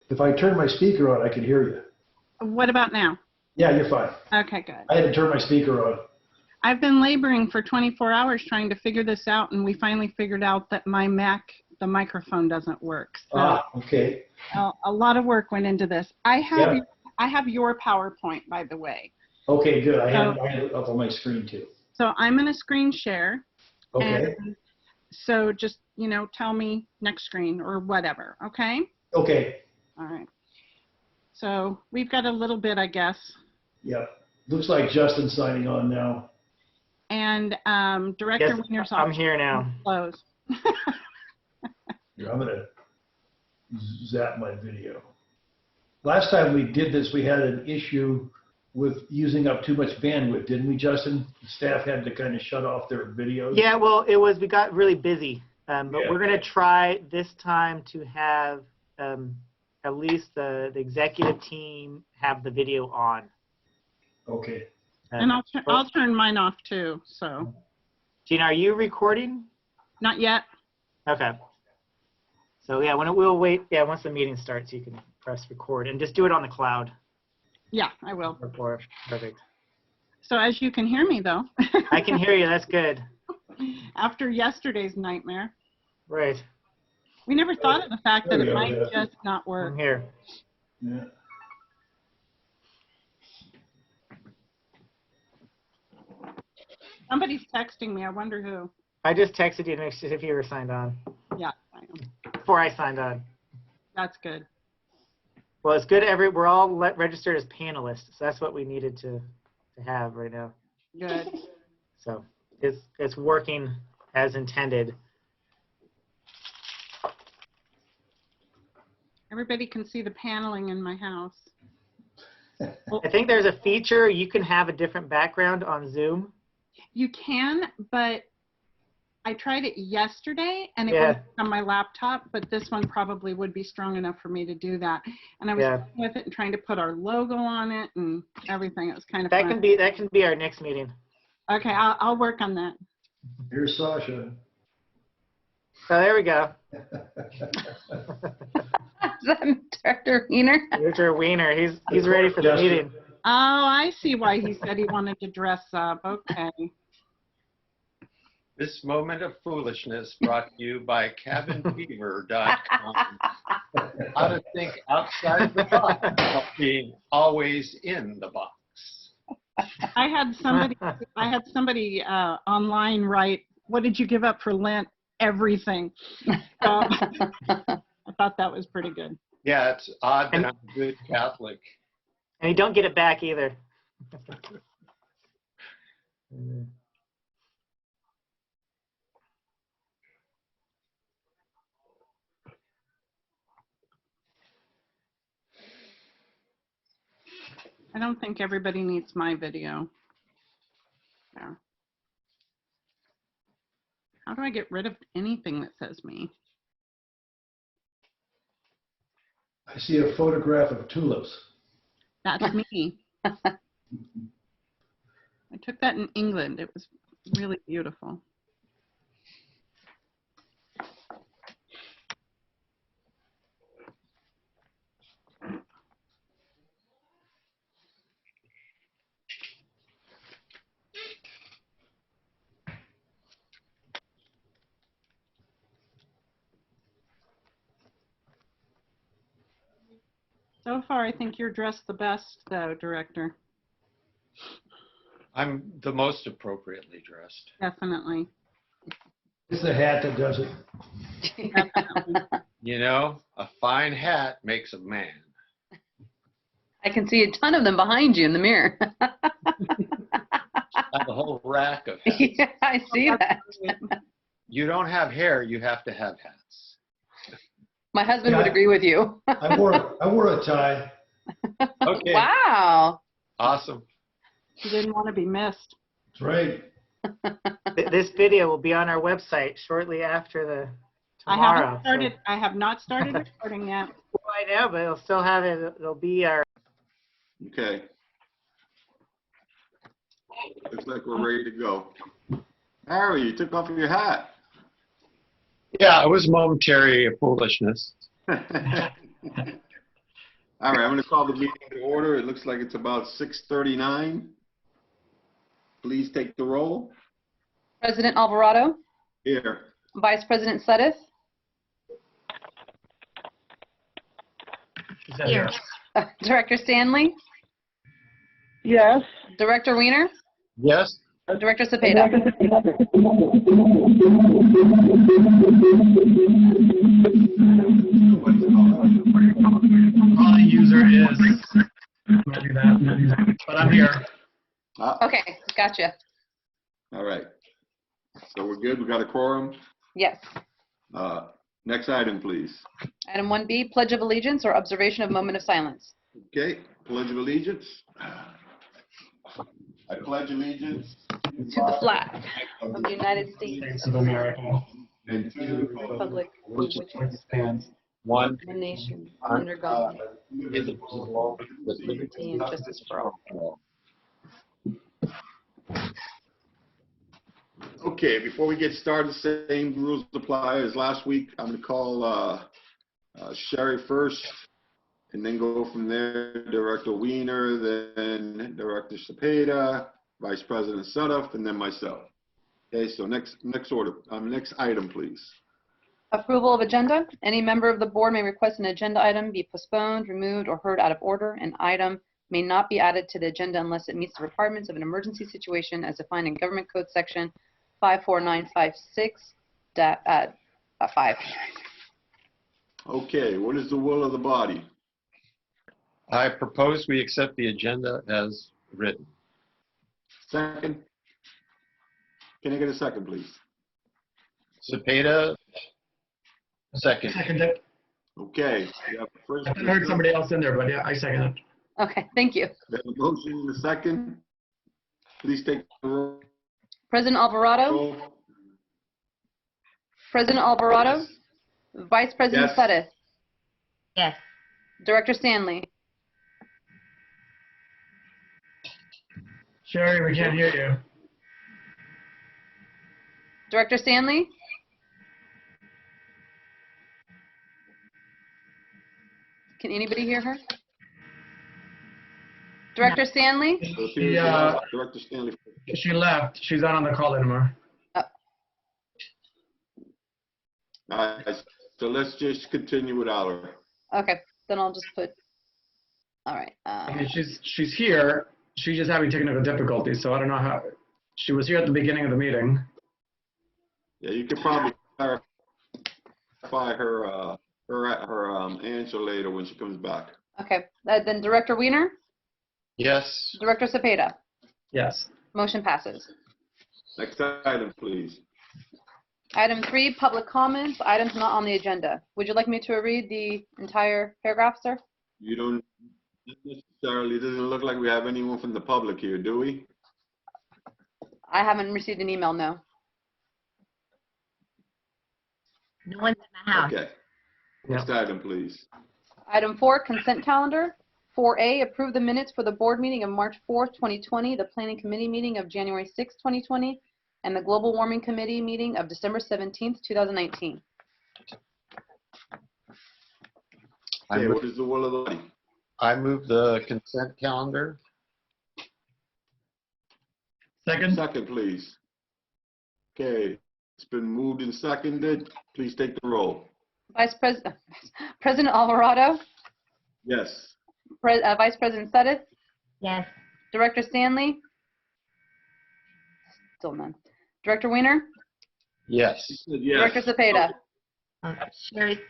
If I turn my speaker on, I can hear you. What about now? Yeah, you're fine. Okay, good. I had to turn my speaker on. I've been laboring for 24 hours trying to figure this out, and we finally figured out that my Mac, the microphone doesn't work. So Okay. a lot of work went into this. I have your PowerPoint, by the way. Okay, good. I have it up on my screen too. So I'm going to screen share. Okay. And so just, tell me next screen or whatever, okay? Okay. All right. So we've got a little bit, I guess. Yep. Looks like Justin's signing on now. And Director Wiener's I'm here now. Close. Here, I'm going to zap my video. Last time we did this, we had an issue with using up too much bandwidth, didn't we, Justin? The staff had to kind of shut off their videos. Yeah, well, we got really busy. But we're going to try this time to have at least the executive team have the video on. Okay. And I'll turn mine off too, so. Gina, are you recording? Not yet. Okay. So yeah, we'll wait. Yeah, once the meeting starts, you can press record and just do it on the cloud. Yeah, I will. Perfect. So as you can hear me though. I can hear you. That's good. After yesterday's nightmare. Right. We never thought of the fact that it might just not work. I'm here. Yeah. Somebody's texting me. I wonder who. I just texted you to make sure if you were signed on. Yeah, I am. Before I signed on. That's good. Well, it's good. We're all registered as panelists, so that's what we needed to have right now. Good. So it's working as intended. Everybody can see the paneling in my house. I think there's a feature you can have a different background on Zoom. You can, but I tried it yesterday and it was on my laptop, but this one probably would be strong enough for me to do that. And I was playing with it and trying to put our logo on it and everything. It was kind of fun. That can be our next meeting. Okay, I'll work on that. Here's Sasha. So there we go. Is that Director Wiener? Director Wiener, he's ready for the meeting. Oh, I see why he said he wanted to dress up. Okay. This moment of foolishness brought to you by cabinfever.com. How to think outside the box while being always in the box. I had somebody online write, "What did you give up for Lent?" Everything. I thought that was pretty good. Yeah, it's odd that I'm a good Catholic. And you don't get it back either. I don't think everybody needs my video. There. How do I get rid of anything that says me? I see a photograph of tulips. That's me. I took that in England. It was really beautiful. So far, I think you're dressed the best, though, Director. I'm the most appropriately dressed. Definitely. It's the hat that does it. Definitely. You know, a fine hat makes a man. I can see a ton of them behind you in the mirror. I have a whole rack of hats. Yeah, I see that. You don't have hair, you have to have hats. My husband would agree with you. I wore a tie. Okay. Wow. Awesome. You didn't want to be missed. That's right. This video will be on our website shortly after the tomorrow. I have not started recording yet. Well, I know, but it'll still have it. It'll be our. Okay. Looks like we're ready to go. Harry, you took off your hat. Yeah, it was momentary foolishness. All right, I'm going to call the meeting to order. It looks like it's about 6:39. Please take the roll. President Alvarado, Here. Vice President Suddeth, Here. Director Stanley, Yes. Director Weiner, Yes. Director Cepeda. Calling user is, might be that, but I'm here. Okay, gotcha. All right. So we're good. We got a quorum. Yes. Next item, please. Item 1B, Pledge of Allegiance or observation of moment of silence. Okay, Pledge of Allegiance. I pledge allegiance To the flag of the United States States of America. and to the Republic, Which stands One. one nation, under God, Indivisible, with liberty and justice for all. Okay, before we get started, same rules apply as last week. I'm going to call Sherry first, and then go from there. Director Weiner, then Director Cepeda, Vice President Suddeth, and then myself. Okay, so next order, next item, please. Approval of agenda. Any member of the board may request an agenda item be postponed, removed, or heard out of order. An item may not be added to the agenda unless it meets the requirements of an emergency situation as defined in Government Code Section 54956.5. Okay, what is the will of the body? I propose we accept the agenda as written. Second? Can I get a second, please? Cepeda, second. Second it. Okay, we have the first. I heard somebody else in there, but yeah, I second it. Okay, thank you. We have a motion and a second. Please take the roll. President Alvarado, President Alvarado, Vice President Yes. Suddeth, Yes. Director Stanley, Sherry, we can't hear you. Director Stanley, can anybody hear her? Director Stanley? So here's, Director Stanley. She left. She's not on the call anymore. So let's just continue without her. Okay, then I'll just put, all right. I mean, she's here. She's just having technical difficulties, so I don't know how. She was here at the beginning of the meeting. Yeah, you could probably clarify her answer later when she comes back. Okay, then Director Weiner, Yes. Director Cepeda, Yes. motion passes. Next item, please. Item 3, public comments, items not on the agenda. Would you like me to read the entire paragraph, sir? You don't necessarily, it doesn't look like we have anyone from the public here, do we? I haven't received an email, no. No one's in the house. Okay. Next item, please. Item 4, consent calendar. 4A, approve the minutes for the board meeting of March 4th, 2020, the planning committee meeting of January 6th, 2020, and the global warming committee meeting of December 17th, 2019. Okay, what is the will of the body? I move the consent calendar. Second? Second, please. Okay, it's been moved and seconded. Please take the roll. President Alvarado, Yes. Vice President Suddeth, Yes. Director Stanley, still none. Director Weiner, Yes. She said yes. Director Cepeda.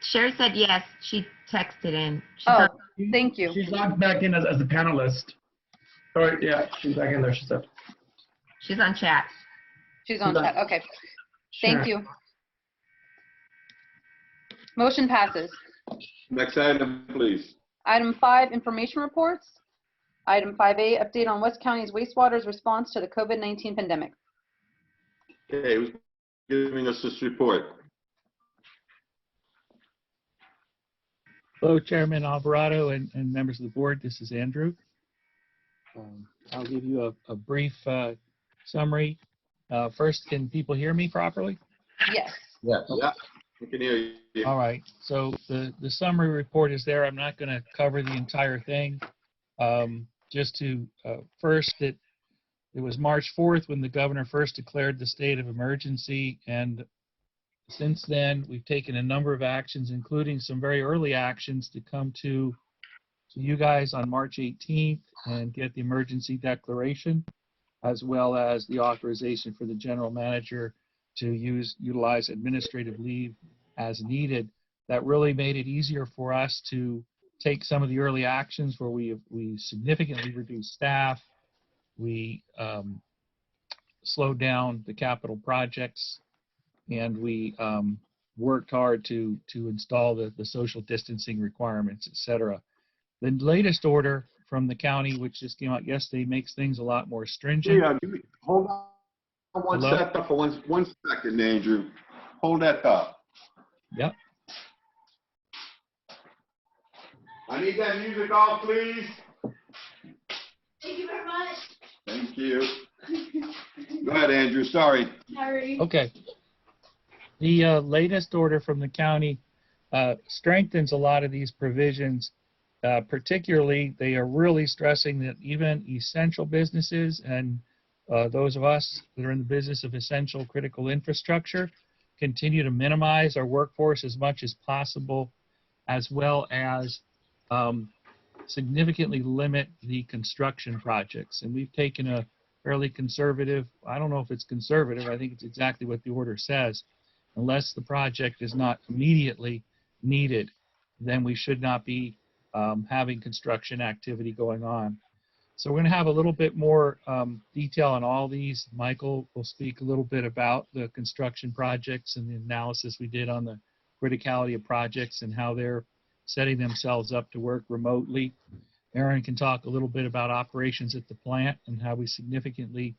Sherry said yes. She texted in. Oh, thank you. She's logged back in as a panelist. Or, yeah, she's back in there, she said. She's on chat. She's on chat, okay. Sure. Thank you. Motion passes. Next item, please. Item 5, information reports. Item 5A, update on West County's wastewater's response to the COVID-19 pandemic. Okay, who's giving us this report? Hello, Chairman Alvarado and members of the board. This is Andrew. I'll give you a brief summary. First, can people hear me properly? Yes. Yes. Yeah. We can hear you. All right, so the summary report is there. I'm not going to cover the entire thing. Just to, first, it was March 4th when the governor first declared the state of emergency, and since then, we've taken a number of actions, including some very early actions to come to you guys on March 18th and get the emergency declaration, as well as the authorization for the general manager to utilize administrative leave as needed. That really made it easier for us to take some of the early actions where we significantly reduced staff. We slowed down the capital projects, and we worked hard to install the social distancing requirements, et cetera. The latest order from the county, which just came out yesterday, makes things a lot more stringent. Yeah, hold on one Hello? second for one second, Andrew. Hold that thought. Yep. I need that music off, please. Thank you very much. Thank you. Go ahead, Andrew. Sorry. Sorry. Okay. The latest order from the county strengthens a lot of these provisions. Particularly, they are really stressing that even essential businesses and those of us that are in the business of essential critical infrastructure continue to minimize our workforce as much as possible, as well as significantly limit the construction projects. And we've taken a fairly conservative, I don't know if it's conservative, I think it's exactly what the order says. Unless the project is not immediately needed, then we should not be having construction activity going on. So we're going to have a little bit more detail on all these. Michael will speak a little bit about the construction projects and the analysis we did on the criticality of projects and how they're setting themselves up to work remotely. Aaron can talk a little bit about operations at the plant and how we significantly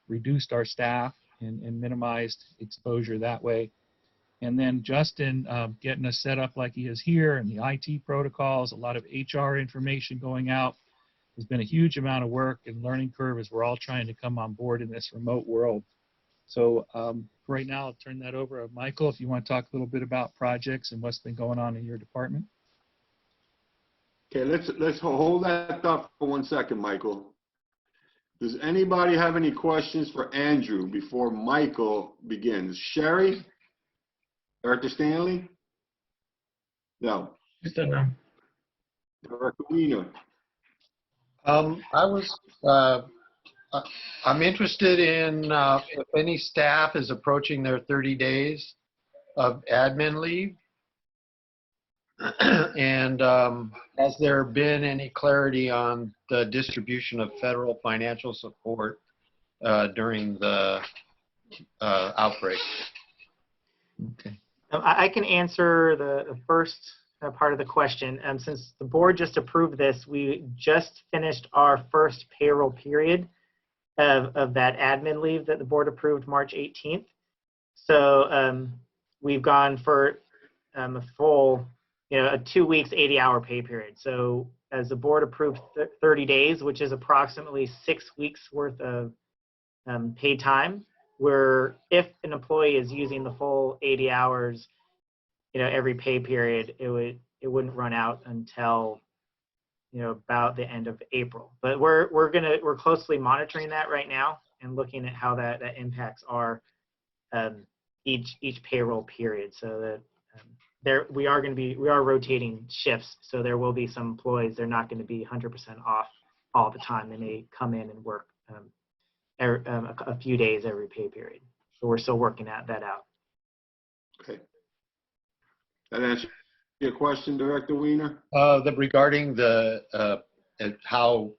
reduced our staff and minimized exposure that way. And then Justin getting us set up like he is here, and the IT protocols, a lot of HR information going out. There's been a huge amount of work and learning curve as we're all trying to come on board in this remote world. So right now, I'll turn that over to Michael if you want to talk a little bit about projects and what's been going on in your department. Okay, let's hold that thought for 1 second, Michael. Does anybody have any questions for Andrew before Michael begins? Sherry? Director Stanley? No. Just said no. Director Wiener? I'm interested in if any staff is approaching their 30 days of admin leave. And has there been any clarity on the distribution of federal financial support during the outbreak? Okay. I can answer the first part of the question. Since the board just approved this, we just finished our first payroll period of that admin leave that the board approved March 18th. So we've gone for a full, a 2 weeks, 80-hour pay period. So as the board approved 30 days, which is approximately 6 weeks worth of paid time, where if an employee is using the full 80 hours, every pay period, it wouldn't run out until, about the end of April. But we're closely monitoring that right now and looking at how that impacts our each payroll period. So that we are rotating shifts. So there will be some employees, they're not going to be 100% off all the time. They may come in and work a few days every pay period. So we're still working that out. Okay. That answer your question, Director Wiener? Regarding the how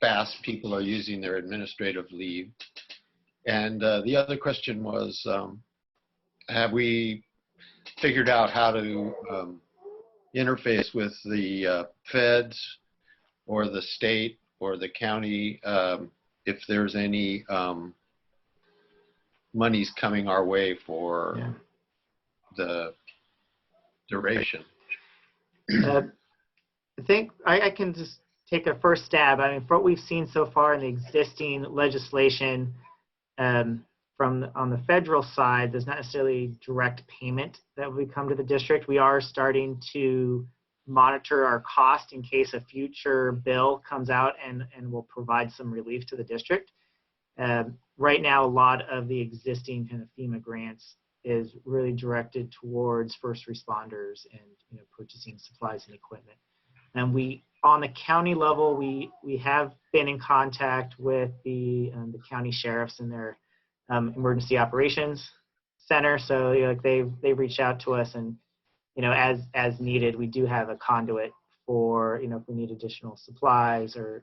fast people are using their administrative leave. And the other question was, have we figured out how to interface with the feds or the state or the county if there's any monies coming our way for the duration? I think I can just take a first stab. I mean, for what we've seen so far in the existing legislation, on the federal side, there's not necessarily direct payment that would come to the district. We are starting to monitor our cost in case a future bill comes out and will provide some relief to the district. Right now, a lot of the existing kind of FEMA grants is really directed towards first responders and purchasing supplies and equipment. And on the county level, we have been in contact with the county sheriffs and their emergency operations center. So they've reached out to us, and as needed, we do have a conduit for if we need additional supplies or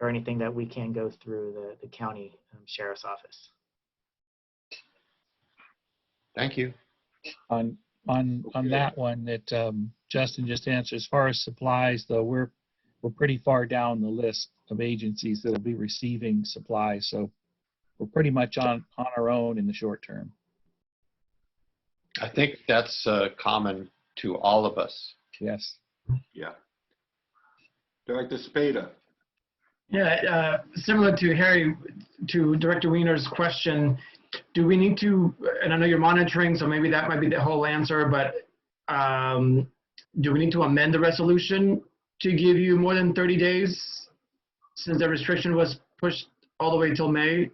anything that we can go through the county sheriff's office. Thank you. On that one that Justin just answered, as far as supplies, though, we're pretty far down the list of agencies that will be receiving supplies, so we're pretty much on our own in the short term. I think that's common to all of us. Yes. Yeah. Director Spada. Yeah, similar to Harry, to Director Wiener's question, do we need to, and I know you're monitoring, so maybe that might be the whole answer, but do we need to amend the resolution to give you more than 30 days since the restriction was pushed all the way till May?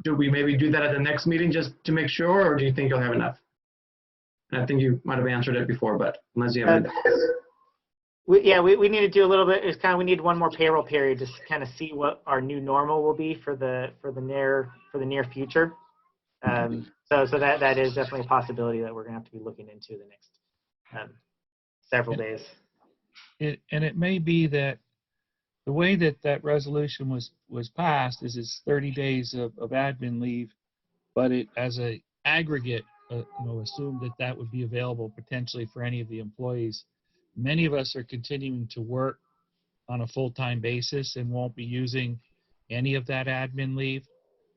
Do we maybe do that at the next meeting just to make sure, or do you think you'll have enough? And I think you might have answered it before, but unless you have we need to do a little bit. It's we need one more payroll period to kind of see what our new normal will be for the near future. So that is definitely a possibility that we're gonna have to be looking into the next several days. It may be that the way that resolution was passed is it's 30 days of admin leave, but it as a aggregate, assumed that would be available potentially for any of the employees. Many of us are continuing to work on a full-time basis and won't be using any of that admin leave.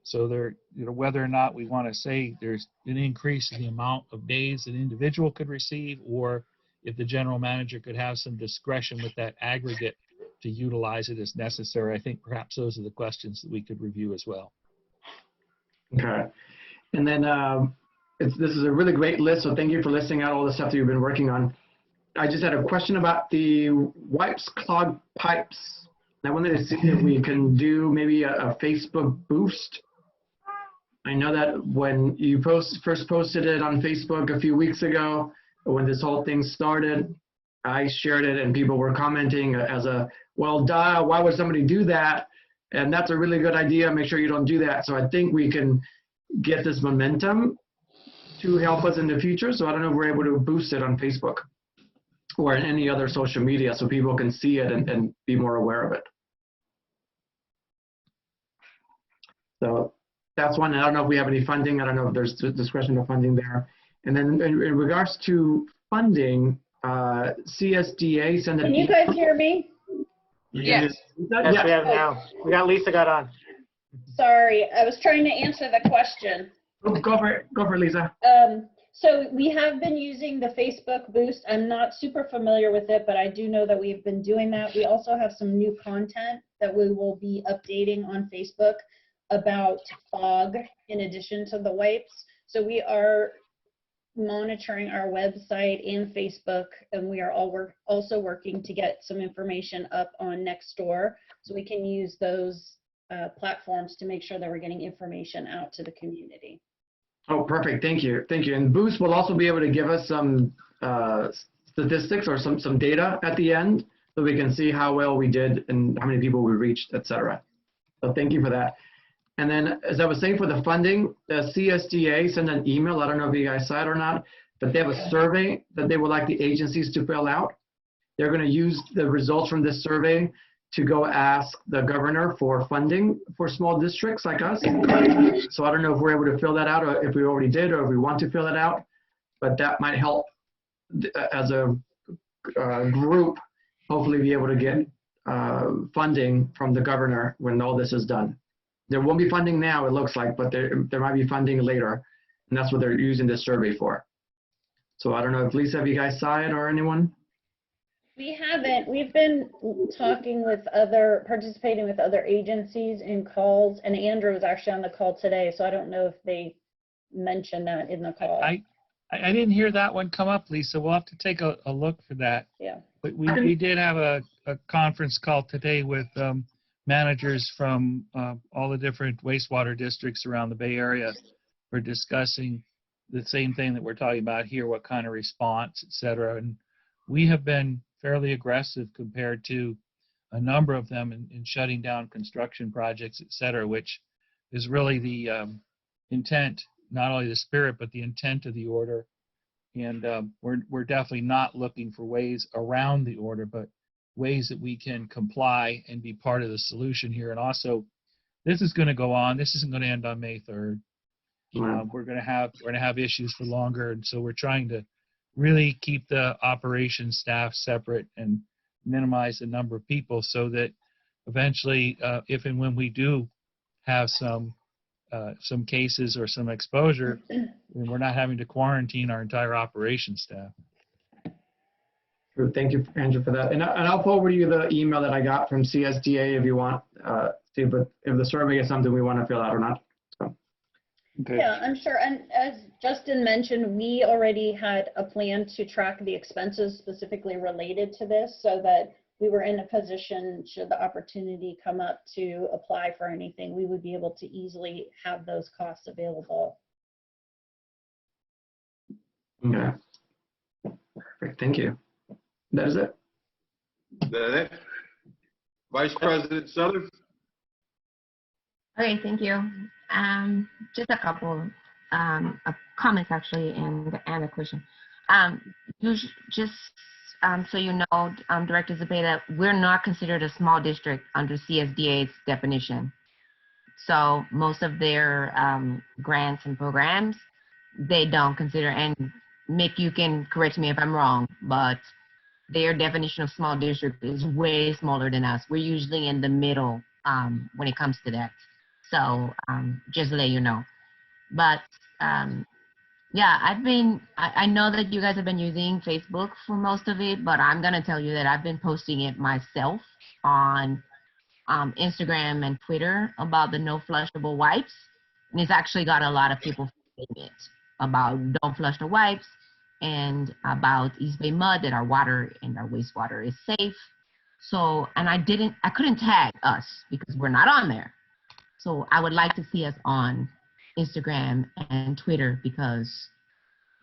So whether or not we want to say there's an increase in the amount of days an individual could receive, or if the general manager could have some discretion with that aggregate to utilize it as necessary, I think perhaps those are the questions that we could review as well. Okay. And then this is a really great list, so thank you for listing out all the stuff that you've been working on. I just had a question about the wipes clogged pipes. I wanted to see if we can do maybe a Facebook boost. I know that when you first posted it on Facebook a few weeks ago, when this whole thing started, I shared it and people were commenting as well, duh, why would somebody do that? And that's a really good idea. Make sure you don't do that. So I think we can get this momentum to help us in the future. So I don't know if we're able to boost it on Facebook or in any other social media so people can see it and be more aware of it. So that's one. I don't know if we have any funding. I don't know if there's discretion of funding there. And then in regards to funding, CSDA sent an Can you guys hear me? Yes. Yes, we have now. We got Lisa got on. Sorry, I was trying to answer the question. Go for it, Lisa. So we have been using the Facebook boost. I'm not super familiar with it, but I do know that we've been doing that. We also have some new content that we will be updating on Facebook about fog in addition to the wipes. So we are monitoring our website and Facebook, and we are also working to get some information up on Nextdoor so we can use those platforms to make sure that we're getting information out to the community. Oh, perfect. Thank you. Thank you. And Boost will also be able to give us some statistics or some data at the end so we can see how well we did and how many people we reached, et cetera. So thank you for that. And then, as I was saying, for the funding, the CSDA sent an email. I don't know if you guys saw it or not, but they have a survey that they would like the agencies to fill out. They're going to use the results from this survey to go ask the governor for funding for small districts like us. So I don't know if we're able to fill that out or if we already did or if we want to fill it out, but that might help as a group, hopefully be able to get funding from the governor when all this is done. There won't be funding now, it looks like, but there might be funding later, and that's what they're using this survey for. So I don't know if Lisa, have you guys saw it or anyone? We haven't. We've been participating with other agencies in calls, and Andrew was actually on the call today, so I don't know if they mentioned that in the call. I didn't hear that one come up, Lisa. We'll have to take a look for that. Yeah. But we did have a conference call today with managers from all the different wastewater districts around the Bay Area. We're discussing the same thing that we're talking about here, what kind of response, et cetera. And we have been fairly aggressive compared to a number of them in shutting down construction projects, et cetera, which is really the intent, not only the spirit, but the intent of the order. And we're definitely not looking for ways around the order, but ways that we can comply and be part of the solution here. And also, this is going to go on. This isn't going to end on May 3rd. We're going to have issues for longer, and so we're trying to really keep the operations staff separate and minimize the number of people so that eventually, if and when we do have some cases or some exposure, then we're not having to quarantine our entire operations staff. Thank you, Andrew, for that. And I'll forward you the email that I got from CSDA if you want, see if the survey is something we want to fill out or not. So, okay. Yeah, I'm sure. And as Justin mentioned, we already had a plan to track the expenses specifically related to this so that we were in a position, should the opportunity come up to apply for anything, we would be able to easily have those costs available. Okay. Perfect. Thank you. That is it. Is that it? Vice President Sutter? Okay, thank you. Just a couple of comments actually, and a question. So you know, Director Zepeda, we're not considered a small district under CSDA's definition. So most of their grants and programs, they don't consider, and Mick, you can correct me if I'm wrong, but their definition of small district is way smaller than us. We're usually in the middle when it comes to that. So just to let you know. But yeah, I know that you guys have been using Facebook for most of it, but I'm going to tell you that I've been posting it myself on Instagram and Twitter about the no flushable wipes. And it's actually got a lot of people saying it about don't flush the wipes and about East Bay mud, that our water and our wastewater is safe. So, and I couldn't tag us because we're not on there. So I would like to see us on Instagram and Twitter because,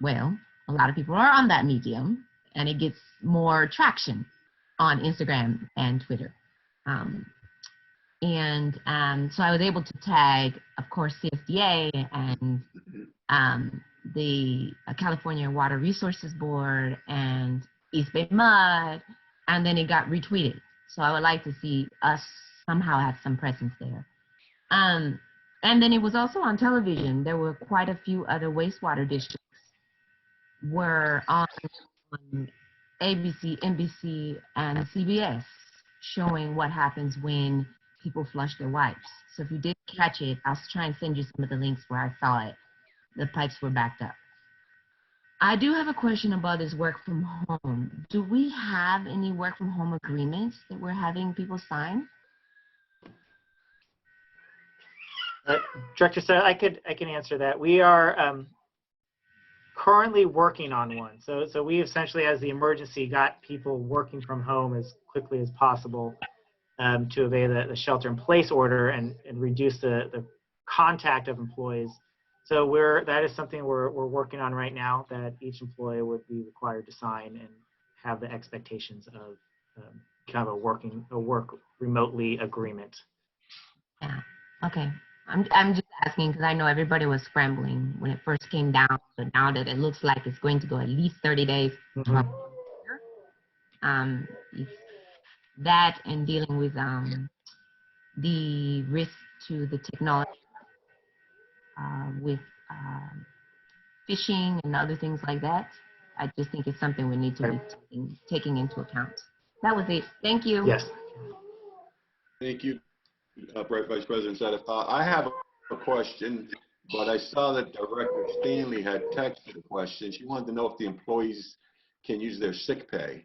well, a lot of people are on that medium and it gets more traction on Instagram and Twitter. So I was able to tag, of course, CSDA and the California Water Resources Board and East Bay Mud, and then it got retweeted. So I would like to see us somehow have some presence there. And then it was also on television. There were quite a few other wastewater districts were on ABC, NBC, and CBS showing what happens when people flush their wipes. So if you did catch it, I'll try and send you some of the links where I saw it. The pipes were backed up. I do have a question about this work from home. Do we have any work from home agreements that we're having people sign? Director, so I can answer that. We are currently working on one. So we essentially, as the emergency, got people working from home as quickly as possible to obey the shelter-in-place order and reduce the contact of employees. So that is something we're working on right now, that each employee would be required to sign and have the expectations of kind of a work remotely agreement. Yeah. Okay. I'm just asking because I know everybody was scrambling when it first came down, but now that it looks like it's going to go at least 30 days. Mm-hmm. If that and dealing with the risk to the technology with phishing and other things like that, I just think it's something we need to be taking into account. That was it. Thank you. Yes. Thank you, Vice President Sadif. I have a question, but I saw that Director Stanley had texted a question. She wanted to know if the employees can use their sick pay.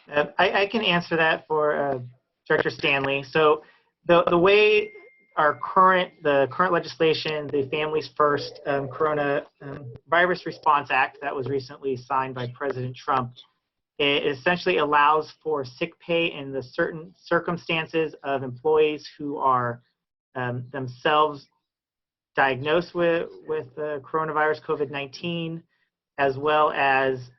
I can answer that for Director Stanley. So the way the current legislation, the Families First Corona Virus Response Act that was recently signed by President Trump, it essentially allows for sick pay in the certain circumstances of employees who are themselves diagnosed with coronavirus COVID-19, as well as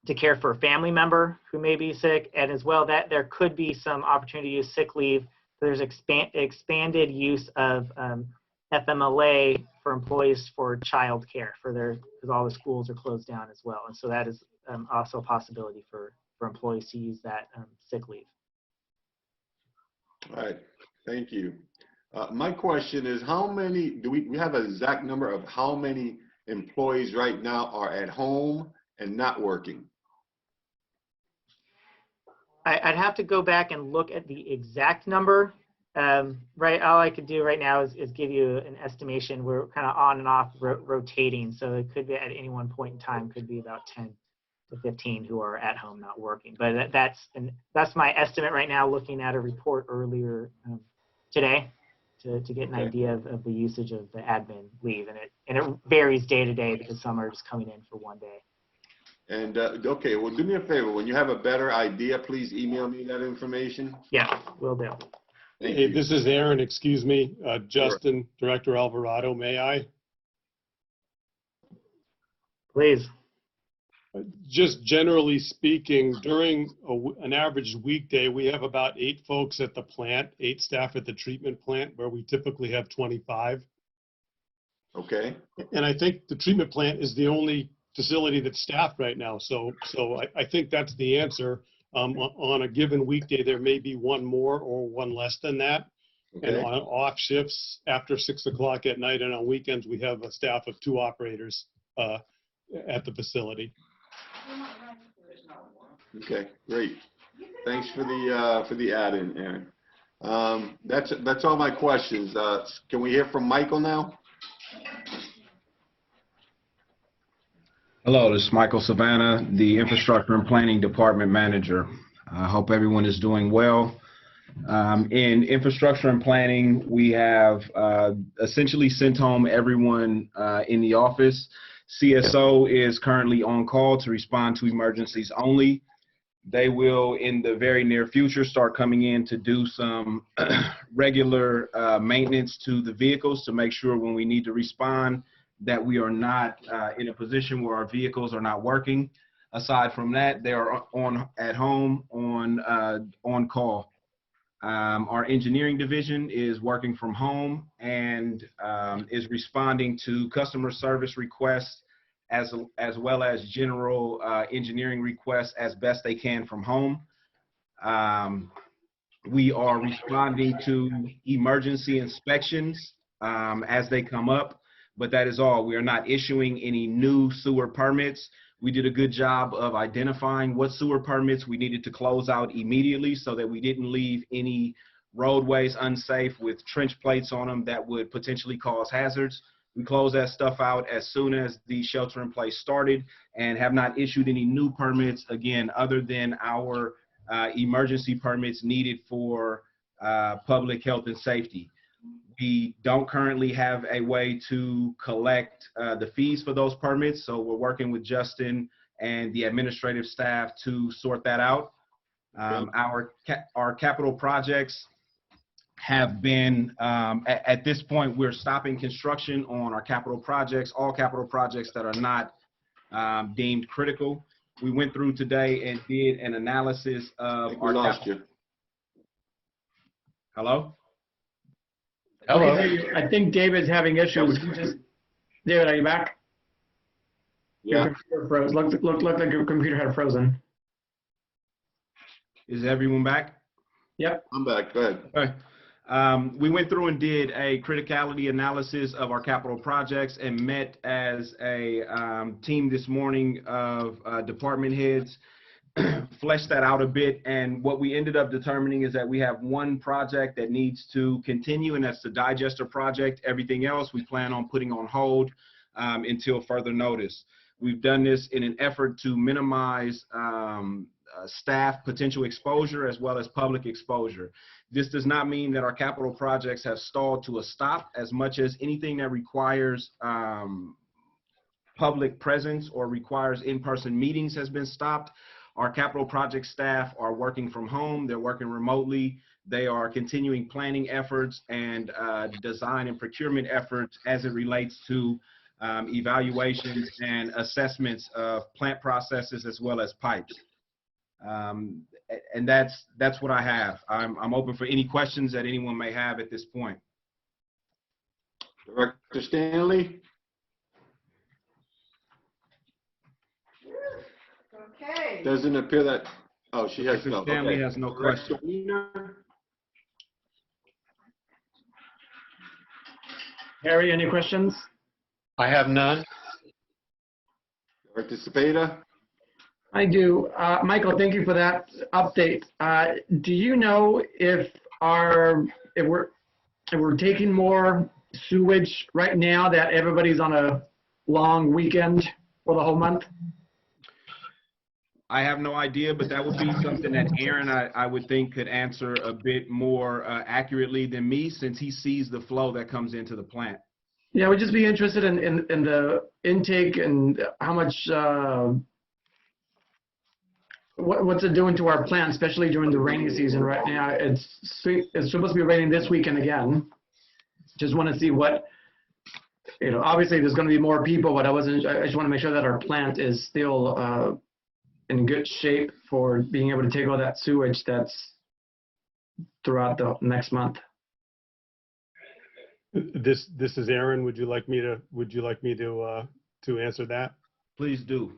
to care for a family member who may be sick, and as well that there could be some opportunity to use sick leave. There's expanded use of FMLA for employees for child care because all the schools are closed down as well. And so that is also a possibility for employees to use that sick leave. All right, thank you. My question is, how many, do we have an exact number of how many employees right now are at home and not working? I'd have to go back and look at the exact number. Right, all I could do right now is give you an estimation. We're kind of on and off rotating, so it could be at any one point in time, could be about 10 to 15 who are at home not working. But that's my estimate right now, looking at a report earlier today to get an idea of the usage of the admin leave, and it varies day to day because some are just coming in for one day. And okay, well, do me a favor. When you have a better idea, please email me that information. Yeah, will do. Hey, this is Aaron, excuse me. Justin, sure. Director Alvarado, may I? Please. Just generally speaking, during an average weekday, we have about 8 folks at the plant, 8 staff at the treatment plant, where we typically have 25. Okay. And I think the treatment plant is the only facility that's staffed right now. So I think that's the answer. On a given weekday, there may be one more or one less than that. Okay. And on off shifts after 6 o'clock at night and on weekends, we have a staff of 2 operators at the facility. Okay, great. Thanks for the add-in, Aaron. That's all my questions. Can we hear from Michael now? Hello, this is Michael Savannah, the Infrastructure and Planning Department Manager. I hope everyone is doing well. In Infrastructure and Planning, we have essentially sent home everyone in the office. CSO is currently on call to respond to emergencies only. They will, in the very near future, start coming in to do some regular maintenance to the vehicles to make sure when we need to respond that we are not in a position where our vehicles are not working. Aside from that, they are at home on call. Our engineering division is working from home and is responding to customer service requests as well as general engineering requests as best they can from home. We are responding to emergency inspections as they come up. But that is all. We are not issuing any new sewer permits. We did a good job of identifying what sewer permits we needed to close out immediately so that we didn't leave any roadways unsafe with trench plates on them that would potentially cause hazards. We closed that stuff out as soon as the shelter in place started and have not issued any new permits, again, other than our emergency permits needed for public health and safety. We don't currently have a way to collect the fees for those permits, so we're working with Justin and the administrative staff to sort that out. Our capital projects have been, at this point, we're stopping construction on our capital projects, all capital projects that are not deemed critical. We went through today and did an analysis of our capital. Hello? Hello. Okay, I think David's having issues. David, are you back? Yeah. Your computer froze. Looked like your computer had frozen. Is everyone back? Yep. I'm back. Go ahead. Okay. We went through and did a criticality analysis of our capital projects and met as a team this morning of department heads, fleshed that out a bit, and what we ended up determining is that we have one project that needs to continue, and that's the digester project. Everything else we plan on putting on hold until further notice. We've done this in an effort to minimize staff potential exposure as well as public exposure. This does not mean that our capital projects have stalled to a stop, as much as anything that requires public presence or requires in-person meetings has been stopped. Our capital project staff are working from home. They're working remotely. They are continuing planning efforts and design and procurement efforts as it relates to evaluations and assessments of plant processes as well as pipes. And that's what I have. I'm open for any questions that anyone may have at this point. Director Stanley? Okay. Doesn't appear that, oh, she has Director no. Stanley Okay. has no Director question. Weiner? Harry, any questions? I have none. Director Cepeda? I do. Michael, thank you for that update. Do you know if we're taking more sewage right now that everybody's on a long weekend for the whole month? I have no idea, but that would be something that Aaron, I would think, could answer a bit more accurately than me, since he sees the flow that comes into the plant. Yeah, I would just be interested in the intake and how much, what's it doing to our plant, especially during the rainy season right now. It's supposed to be raining this weekend again. Just want to see what, obviously there's going to be more people, but I just want to make sure that our plant is still in good shape for being able to take all that sewage that's throughout the next month. This is Aaron. Would you like me to answer that? Please do.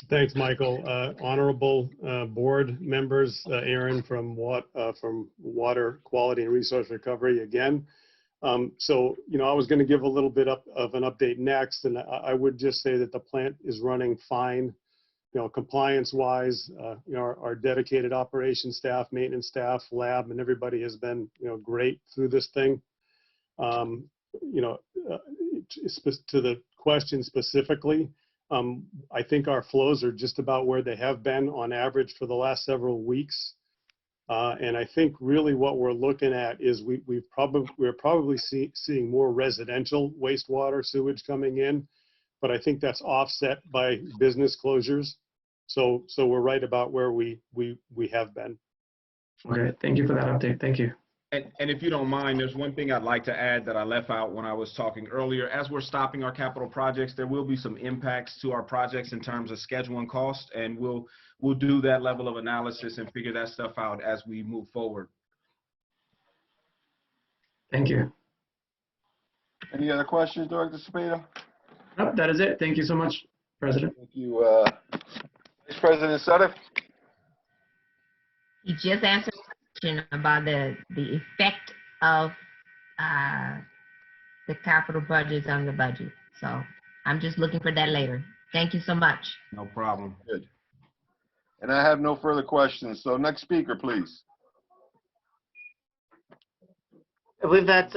Thanks, Michael. Honorable board members, Aaron from Water Quality and Resource Recovery again. So, I was going to give a little bit of an update next, and I would just say that the plant is running fine, compliance-wise. Our dedicated operations staff, maintenance staff, lab, and everybody has been, great through this thing. To the question specifically, I think our flows are just about where they have been on average for the last several weeks. And I think really what we're looking at is we're probably seeing more residential wastewater sewage coming in, but I think that's offset by business closures. So we're right about where we have been. Okay, thank you for that update. Thank you. And if you don't mind, there's one thing I'd like to add that I left out when I was talking earlier. As we're stopping our capital projects, there will be some impacts to our projects in terms of schedule and cost, and we'll do that level of analysis and figure that stuff out as we move forward. Thank you. Any other questions, Director Cepeda? Nope, that is it. Thank you so much, President. Thank you, Vice President Sutter. You just answered the question about the effect of the capital budgets on the budget. So I'm just looking for that later. Thank you so much. No problem. Good. And I have no further questions. So next speaker, please. I believe that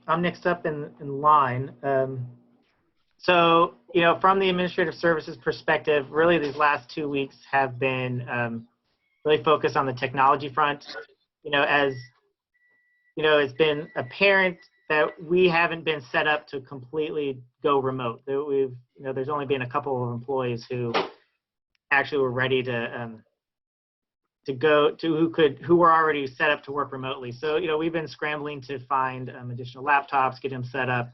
I'm next up in line. So, from the administrative services perspective, really these last 2 weeks have been really focused on the technology front. As it's been apparent that we haven't been set up to completely go remote. That there's only been a couple of employees who actually were ready to go to who were already set up to work remotely. So we've been scrambling to find additional laptops, get them set up,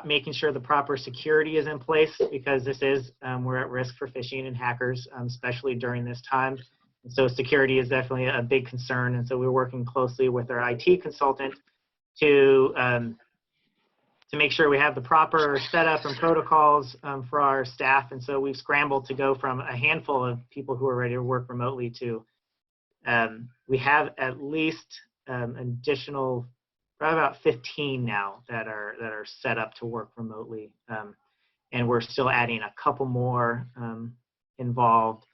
making sure the proper security is in place, because this is we're at risk for phishing and hackers, especially during this time. And so security is definitely a big concern, and so we're working closely with our IT consultant to make sure we have the proper setup and protocols for our staff. And so we've scrambled to go from a handful of people who are ready to work remotely to we have at least additional, probably about 15 now that are set up to work remotely, and we're still adding a couple more involved.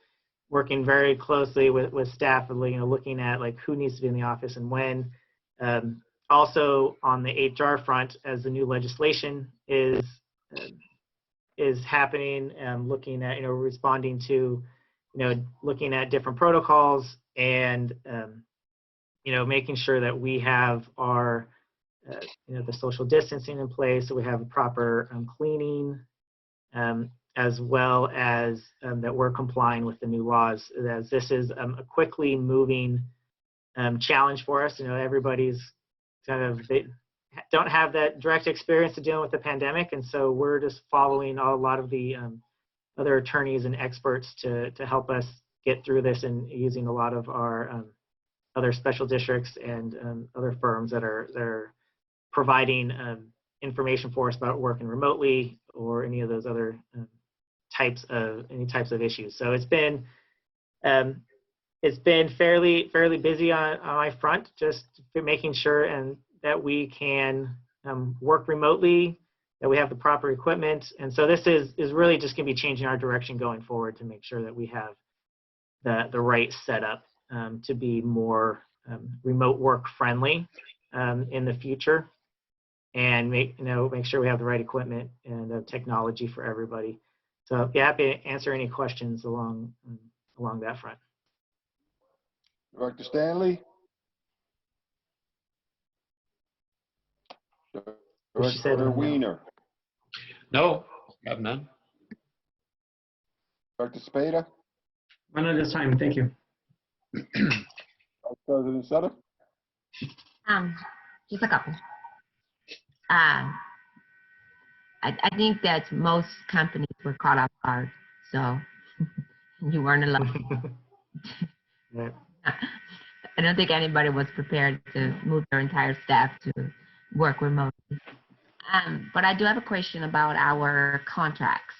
Working very closely with staff, looking at who needs to be in the office and when. Also on the HR front, as the new legislation is happening, looking at responding to looking at different protocols and, making sure that we have our, the social distancing in place, so we have proper cleaning, as well as that we're complying with the new laws, as this is a quickly moving challenge for us. Everybody's they don't have that direct experience to dealing with the pandemic, and so we're just following a lot of the other attorneys and experts to help us get through this, and using a lot of our other special districts and other firms that are providing information for us about working remotely or any of those other types of issues. So it's been fairly busy on my front, just making sure that we can work remotely, that we have the proper equipment. And so this is really just going to be changing our direction going forward to make sure that we have the right setup to be more remote work friendly in the future, and make sure we have the right equipment and technology for everybody. So yeah, happy to answer any questions along that front. Director Stanley? She said Director no. Weiner? No, have none. Director Spada? None at this time, thank you. Vice President Sutter? Just a couple. I think that most companies were caught off guard, so you weren't alone. Yeah. I don't think anybody was prepared to move their entire staff to work remotely. But I do have a question about our contracts.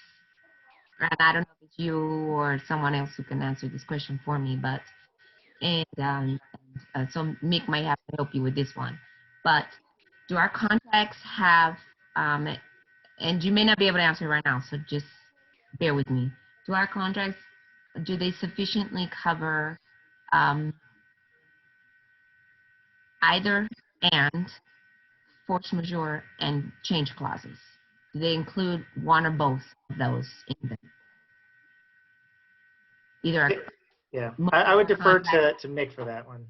And I don't know if it's you or someone else who can answer this question for me, but so Mick might have to help you with this one. But do our contracts have, and you may not be able to answer right now, so just bear with me. Do our contracts, do they sufficiently cover either and force majeure and change clauses? Do they include one or both of those in them? Either. Yeah, I would defer to Mick for that one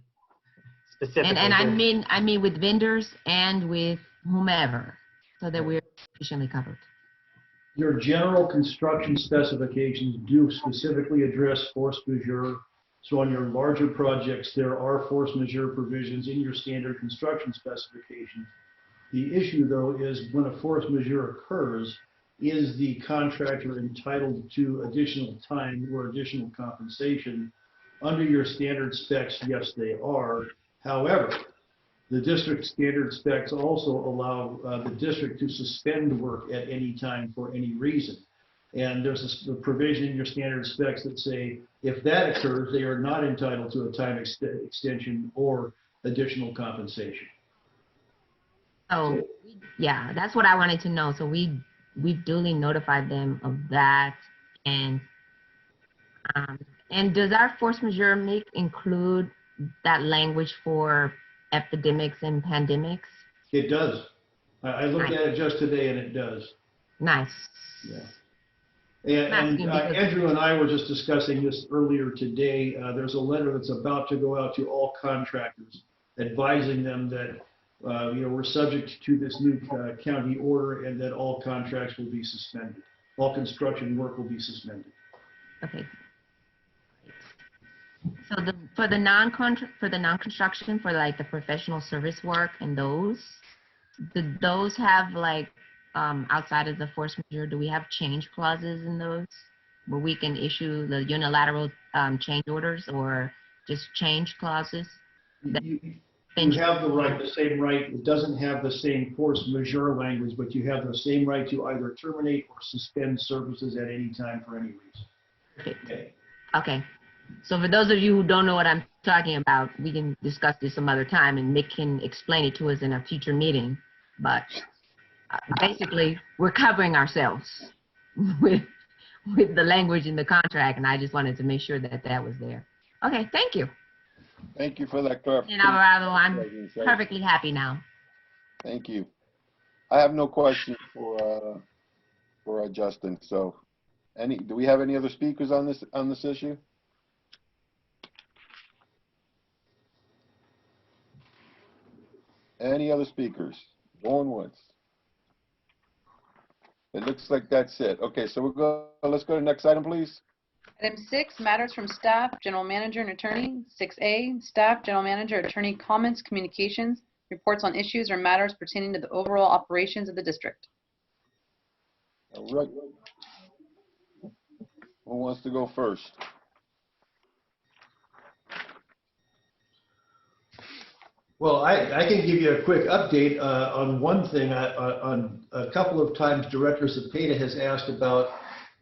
specifically. And I mean with vendors and with whomever, so that we're sufficiently covered. Your general construction specifications do specifically address force majeure. So on your larger projects, there are force majeure provisions in your standard construction specifications. The issue, though, is when a force majeure occurs, is the contractor entitled to additional time or additional compensation? Under your standard specs, yes, they are. However, the district standard specs also allow the district to suspend work at any time for any reason. And there's a provision in your standard specs that say if that occurs, they are not entitled to a time extension or additional compensation. Oh, yeah, that's what I wanted to know. So we've duly notified them of that. And does our force majeure include that language for epidemics and pandemics? It does. I looked at it just today, and it does. Nice. Yeah. And Andrew and I were just discussing this earlier today. There's a letter that's about to go out to all contractors, advising them that we're subject to this new county order, and that all contracts will be suspended. All construction work will be suspended. Okay. So for the non-construction, for like the professional service work and those, do those have like outside of the force majeure, do we have change clauses in those where we can issue the unilateral change orders or just change clauses? You have the same right. It doesn't have the same force majeure language, but you have the same right to either terminate or suspend services at any time for any reason. Okay. So for those of you who don't know what I'm talking about, we can discuss this some other time, and Mick can explain it to us in a future meeting. But basically, we're covering ourselves with the language in the contract, and I just wanted to make sure that that was there. Okay, thank you. Thank you for that clarification. And Alvarado, I'm perfectly happy now. Thank you. I have no questions for Justin. So, do we have any other speakers on this issue? Any other speakers? Going once. It looks like that's it. Okay, so let's go to the next item, please. Item 6, matters from staff, general manager, and attorney. 6A, staff, general manager, attorney comments, communications, reports on issues or matters pertaining to the overall operations of the district. All right. Who wants to go first? Well, I can give you a quick update on one thing. On a couple of times, Director Zepeda has asked about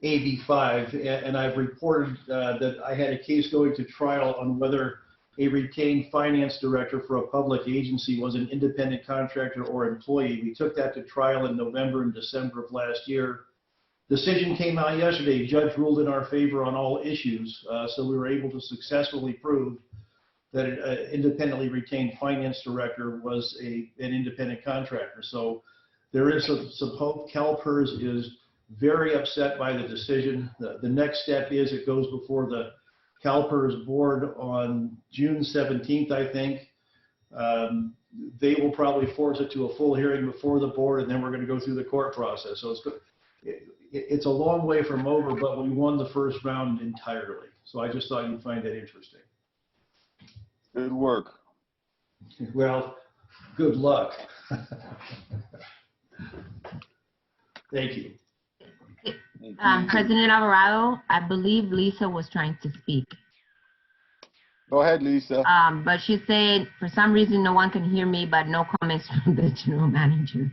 AB5, and I've reported that I had a case going to trial on whether a retained finance director for a public agency was an independent contractor or employee. We took that to trial in November and December of last year. Decision came out yesterday. Judge ruled in our favor on all issues, so we were able to successfully prove that an independently retained finance director was an independent contractor. So there is some hope. CalPERS is very upset by the decision. The next step is it goes before the CalPERS board on June 17th, I think. They will probably force it to a full hearing before the board, and then we're going to go through the court process. So it's a long way from over, but we won the first round entirely. So I just thought you'd find that interesting. Good work. Well, good luck. Thank you. President Alvarado, I believe Lisa was trying to speak. Go ahead, Lisa. But she said, for some reason, no one can hear me, but no comments from the general manager.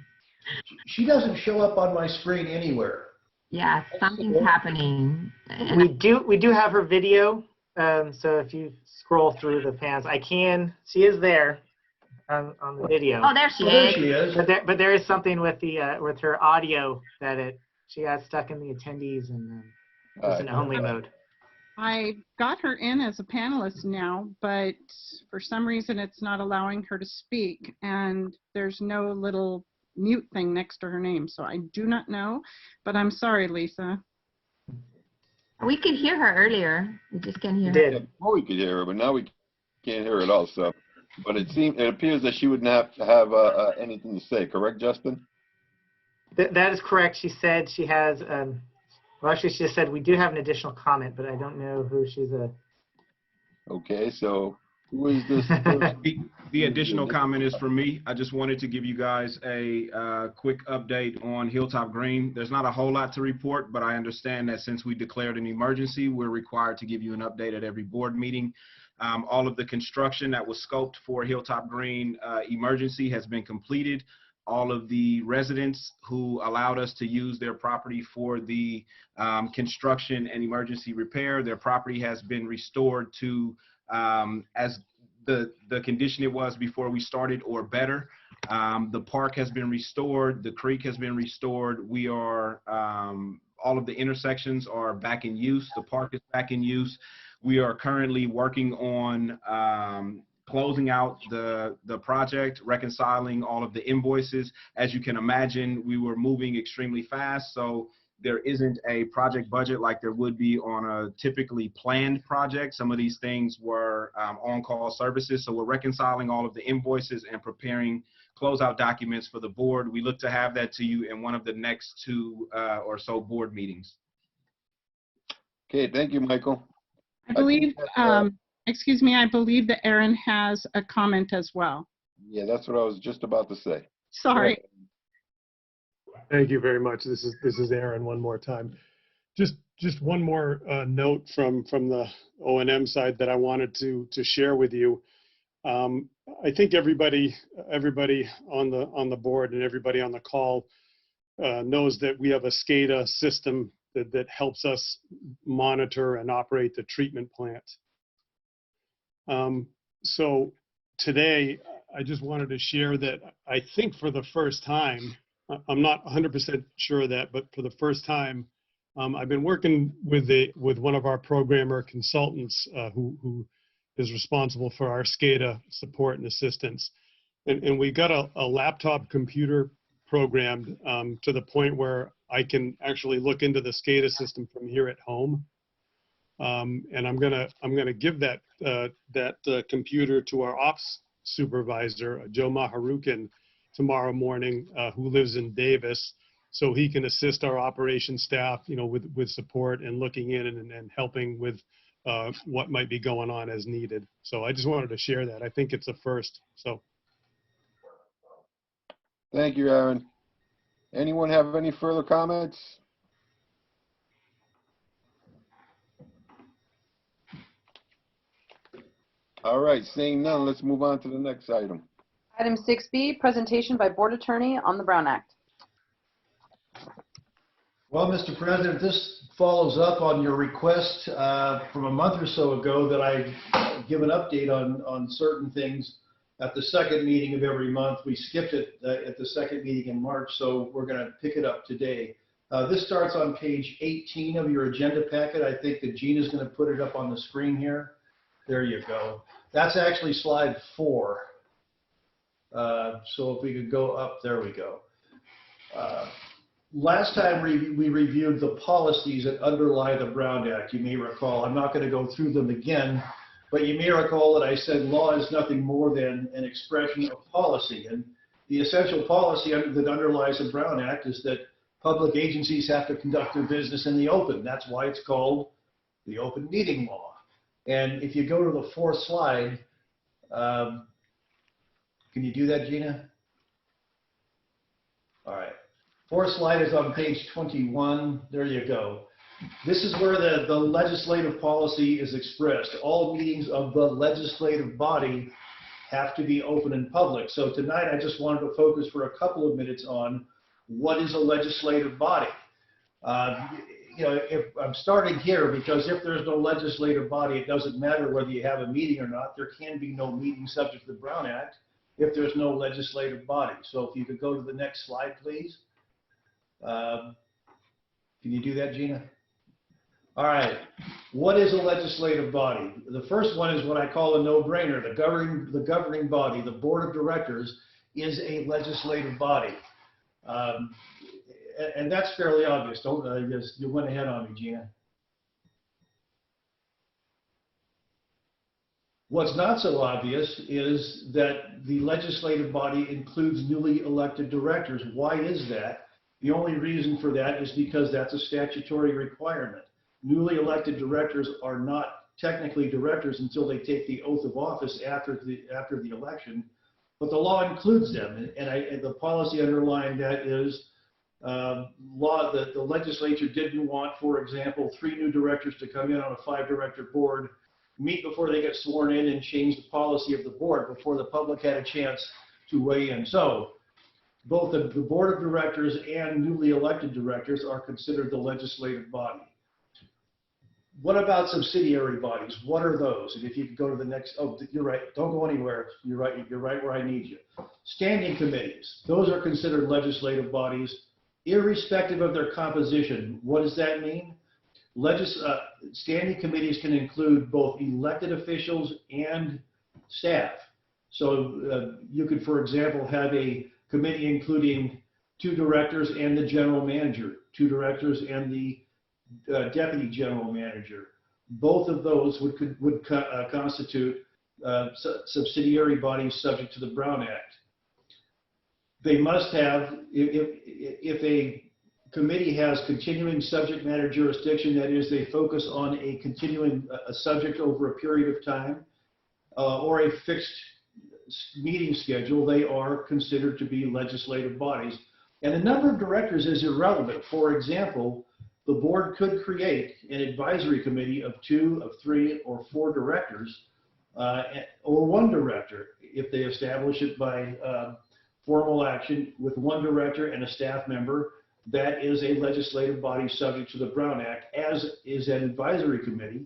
She doesn't show up on my screen anywhere. Yeah, something's happening. We do have her video. So if you scroll through the pans, she is there on the video. Oh, there she is. There she is. But there is something with with her audio that she got stuck in the attendees and listen only mode. I got her in as a panelist now, but for some reason it's not allowing her to speak, and there's no little mute thing next to her name. So I do not know, but I'm sorry, Lisa. We could hear her earlier. We just can't hear her. Before we could hear her, but now we can't hear her at all. So, but it appears that she wouldn't have anything to say. Correct, Justin? That is correct. She said she has. Well, actually, she just said we do have an additional comment, but I don't know who she's a. Okay, so who is this? The additional comment is for me. I just wanted to give you guys a quick update on Hilltop Green. There's not a whole lot to report, but I understand that since we declared an emergency, we're required to give you an update at every board meeting. All of the construction that was scoped for Hilltop Green emergency has been completed. All of the residents who allowed us to use their property for the construction and emergency repair, their property has been restored to as the condition it was before we started or better. The park has been restored. The creek has been restored. We are, all of the intersections are back in use. The park is back in use. We are currently working on closing out the project, reconciling all of the invoices. As you can imagine, we were moving extremely fast, so there isn't a project budget like there would be on a typically planned project. Some of these things were on-call services, so we're reconciling all of the invoices and preparing closeout documents for the board. We look to have that to you in one of the next 2 or so board meetings. Okay, thank you, Michael. I believe, excuse me, I believe that Aaron has a comment as well. Yeah, that's what I was just about to say. Sorry. Thank you very much. This is Aaron one more time. Just one more note from the O&M side that I wanted to share with you. I think everybody on the board and everybody on the call knows that we have a SCADA system that helps us monitor and operate the treatment plant. So today, I just wanted to share that I think for the first time, I'm not 100% sure of that, but for the first time, I've been working with one of our programmer consultants who is responsible for our SCADA support and assistance. And we got a laptop computer programmed to the point where I can actually look into the SCADA system from here at home. And I'm gonna give that computer to our ops supervisor, Joe Maharukin, tomorrow morning, who lives in Davis, so he can assist our operations staff, with support and looking in and helping with what might be going on as needed. So I just wanted to share that. I think it's a first. So. Thank you, Aaron. Anyone have any further comments? All right, seeing none, let's move on to the next item. Item 6B, presentation by Board Attorney on the Brown Act. Well, Mr. President, this follows up on your request from a month or so ago that I give an update on certain things at the second meeting of every month. We skipped it at the second meeting in March, so we're going to pick it up today. This starts on page 18 of your agenda packet. I think that Gina's going to put it up on the screen here. There you go. That's actually slide 4. So if we could go up, there we go. Last time we reviewed the policies that underlie the Brown Act, you may recall. I'm not going to go through them again, but you may recall that I said law is nothing more than an expression of policy. And the essential policy that underlies the Brown Act is that public agencies have to conduct their business in the open. That's why it's called the open meeting law. And if you go to the 4th slide, can you do that, Gina? All right. 4th slide is on page 21. There you go. This is where the legislative policy is expressed. All meetings of the legislative body have to be open and public. So tonight I just wanted to focus for a couple of minutes on what is a legislative body. If I'm starting here because if there's no legislative body, it doesn't matter whether you have a meeting or not. There can be no meeting subject to the Brown Act if there's no legislative body. So if you could go to the next slide, please. Can you do that, Gina? All right. What is a legislative body? The first one is what I call a no-brainer. The governing body, the board of directors, is a legislative body. And that's fairly obvious. You went ahead on me, Gina. What's not so obvious is that the legislative body includes newly elected directors. Why is that? The only reason for that is because that's a statutory requirement. Newly elected directors are not technically directors until they take the oath of office after the election, but the law includes them. And the policy underlying that is law that the legislature didn't want, for example, 3 new directors to come in on a 5-director board, meet before they get sworn in and change the policy of the board before the public had a chance to weigh in. So both the board of directors and newly elected directors are considered the legislative body. What about subsidiary bodies? What are those? And if you could go to the next, oh, you're right, don't go anywhere. You're right where I need you. Standing committees, those are considered legislative bodies, irrespective of their composition. What does that mean? Standing committees can include both elected officials and staff. So you could, for example, have a committee including 2 directors and the general manager, 2 directors and the deputy general manager. Both of those would constitute subsidiary bodies subject to the Brown Act. They must have, if a committee has continuing subject matter jurisdiction, that is, they focus on a continuing subject over a period of time, or a fixed meeting schedule, they are considered to be legislative bodies. And the number of directors is irrelevant. For example, the board could create an advisory committee of 2, of 3, or 4 directors, or 1 director, if they establish it by formal action with 1 director and a staff member. That is a legislative body subject to the Brown Act, as is an advisory committee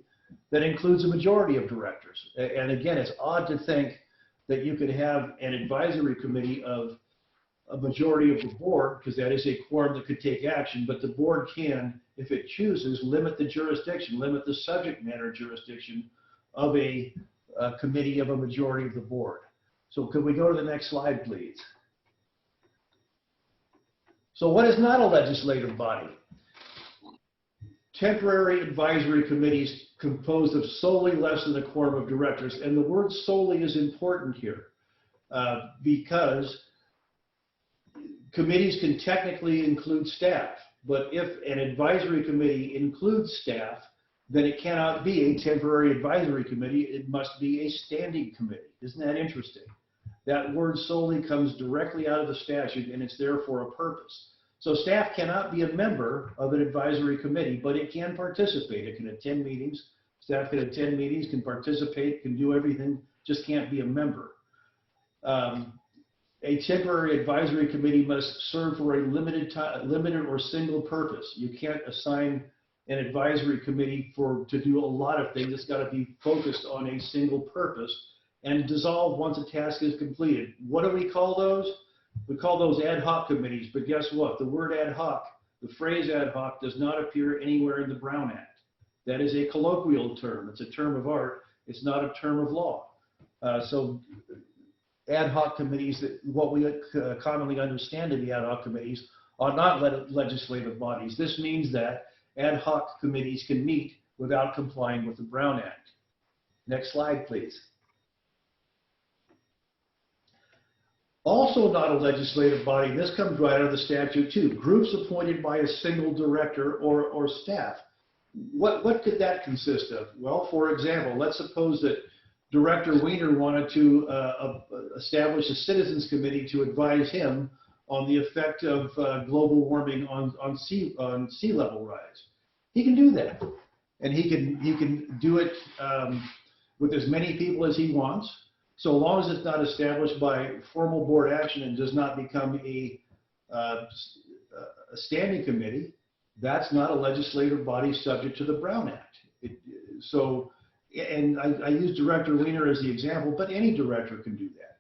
that includes a majority of directors. And again, it's odd to think that you could have an advisory committee of a majority of the board, because that is a quorum that could take action, but the board can, if it chooses, limit the jurisdiction, limit the subject matter jurisdiction of a committee of a majority of the board. So could we go to the next slide, please? So what is not a legislative body? Temporary advisory committees composed of solely less than a quorum of directors, and the word solely is important here. because committees can technically include staff, but if an advisory committee includes staff, then it cannot be a temporary advisory committee. It must be a standing committee. Isn't that interesting? That word solely comes directly out of the statute, and it's there for a purpose. So staff cannot be a member of an advisory committee, but it can participate. It can attend meetings. Staff can attend meetings, can participate, can do everything, just can't be a member. A temporary advisory committee must serve for a limited or single purpose. You can't assign an advisory committee to do a lot of things. It's got to be focused on a single purpose and dissolve once a task is completed. What do we call those? We call those ad hoc committees, but guess what? The word ad hoc, the phrase ad hoc, does not appear anywhere in the Brown Act. That is a colloquial term. It's a term of art. It's not a term of law. So ad hoc committees, what we commonly understand to be ad hoc committees, are not legislative bodies. This means that ad hoc committees can meet without complying with the Brown Act. Next slide, please. Also not a legislative body, this comes right out of the statute too, groups appointed by a single director or staff. What could that consist of? Well, for example, let's suppose that Director Weiner wanted to establish a citizens committee to advise him on the effect of global warming on sea level rise. He can do that, and he can do it with as many people as he wants, so long as it's not established by formal board action and does not become a standing committee. That's not a legislative body subject to the Brown Act. And I use Director Weiner as the example, but any director can do that.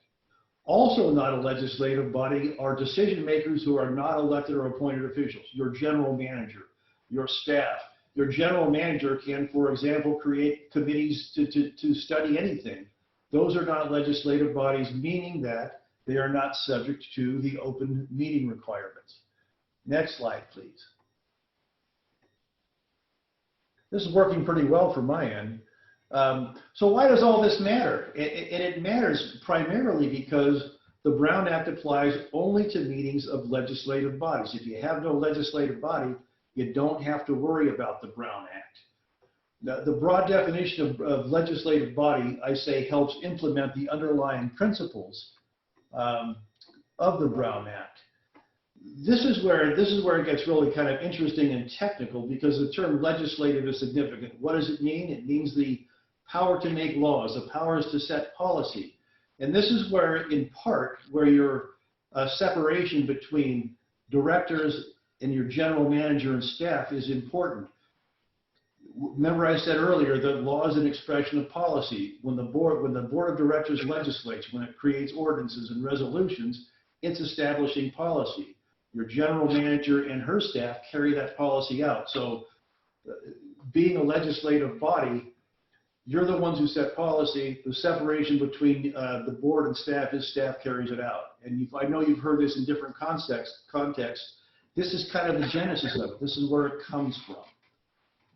Also not a legislative body are decision makers who are not elected or appointed officials. Your general manager, your staff. Your general manager can, for example, create committees to study anything. Those are not legislative bodies, meaning that they are not subject to the open meeting requirements. Next slide, please. This is working pretty well from my end. So why does all this matter? And it matters primarily because the Brown Act applies only to meetings of legislative bodies. If you have no legislative body, you don't have to worry about the Brown Act. The broad definition of legislative body, I say, helps implement the underlying principles of the Brown Act. This is where it gets really kind of interesting and technical, because the term legislative is significant. What does it mean? It means the power to make laws, the powers to set policy. And this is where, in part, where your separation between directors and your general manager and staff is important. Remember I said earlier that law is an expression of policy. When the board of directors legislates, when it creates ordinances and resolutions, it's establishing policy. Your general manager and her staff carry that policy out. So being a legislative body, you're the ones who set policy. The separation between the board and staff is staff carries it out. And I know you've heard this in different contexts. This is kind of the genesis of it. This is where it comes from.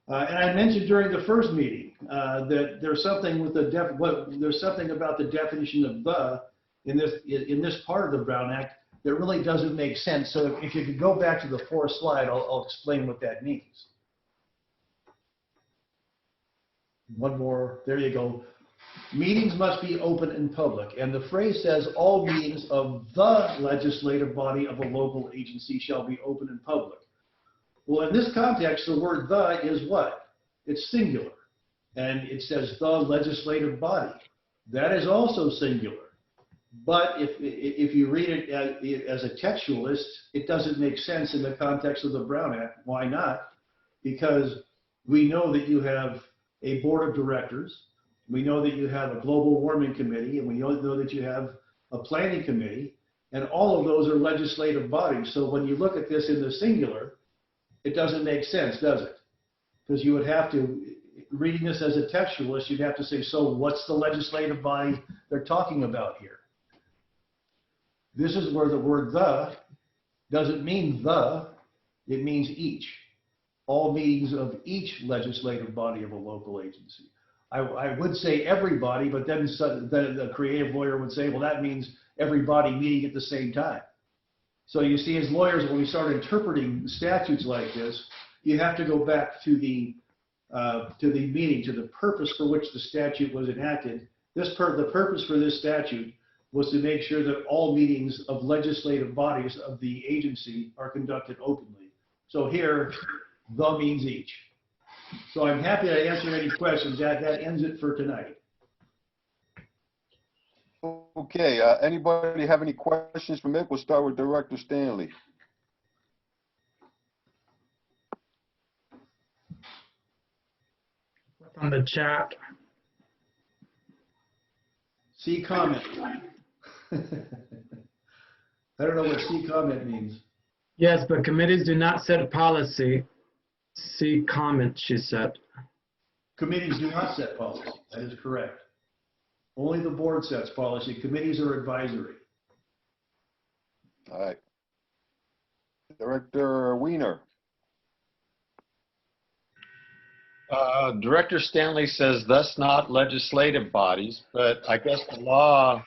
And I mentioned during the first meeting that there's something with there's something about the definition of "the" in this part of the Brown Act that really doesn't make sense. So if you could go back to the fourth slide, I'll explain what that means. One more. There you go. Meetings must be open and public, and the phrase says all meetings of the legislative body of a local agency shall be open and public. Well, in this context, the word "the" is what? It's singular. And it says the legislative body. That is also singular. But if you read it as a textualist, it doesn't make sense in the context of the Brown Act. Why not? Because we know that you have a board of directors. We know that you have a global warming committee, and we know that you have a planning committee, and all of those are legislative bodies. So when you look at this in the singular, it doesn't make sense, does it? Because you would have to, reading this as a textualist, you'd have to say, so what's the legislative body they're talking about here? This is where the word "the" doesn't mean "the," it means each. All meetings of each legislative body of a local agency. I would say everybody, but then the creative lawyer would say, well, that means everybody meeting at the same time. So you see, as lawyers, when we start interpreting statutes like this, you have to go back to the meaning, to the purpose for which the statute was enacted. The purpose for this statute was to make sure that all meetings of legislative bodies of the agency are conducted openly. So here, the means each. So I'm happy to answer any questions. That ends it for tonight. Okay, anybody have any questions for Mick? We'll start with Director Stanley. On the chat. See comment. I don't know what see comment means. Yes, but committees do not set policy. See comment, she said. Committees do not set policy. That is correct. Only the board sets policy. Committees are advisory. All right. Director Weiner. Director Stanley says thus not legislative bodies, but I guess the law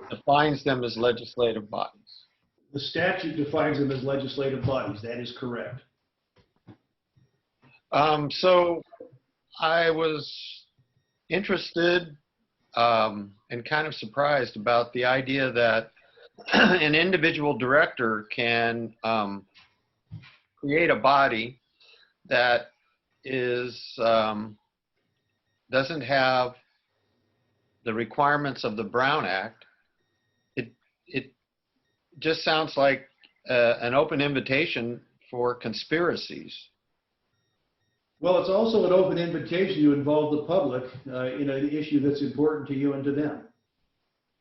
defines them as legislative bodies. The statute defines them as legislative bodies. That is correct. So I was interested and kind of surprised about the idea that an individual director can create a body that doesn't have the requirements of the Brown Act. It just sounds like an open invitation for conspiracies. Well, it's also an open invitation to involve the public in an issue that's important to you and to them.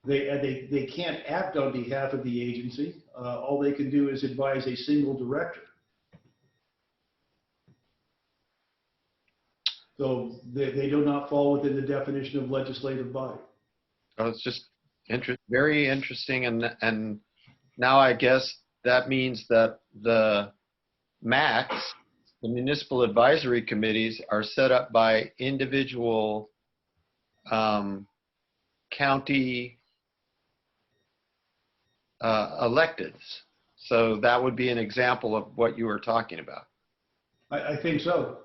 They can't act on behalf of the agency. All they can do is advise a single director. So they do not fall within the definition of legislative body. Oh, it's just very interesting, and now I guess that means that the MACs, the municipal advisory committees, are set up by individual county electeds. So that would be an example of what you were talking about. I think so.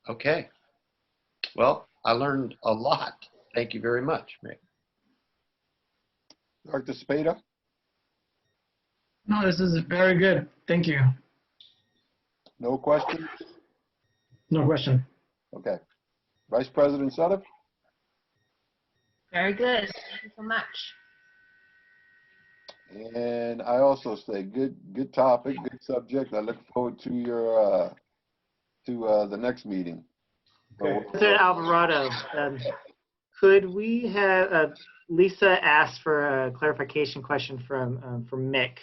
Okay. Well, I learned a lot. Thank you very much, Mick. Dr. Spada? No, this is very good. Thank you. No questions? No question. Okay. Vice President Sutter? Very good. Thank you so much. And I also say good topic, good subject. I look forward to your the next meeting. Okay. President Alvarado, could we have Lisa asked for a clarification question from Mick,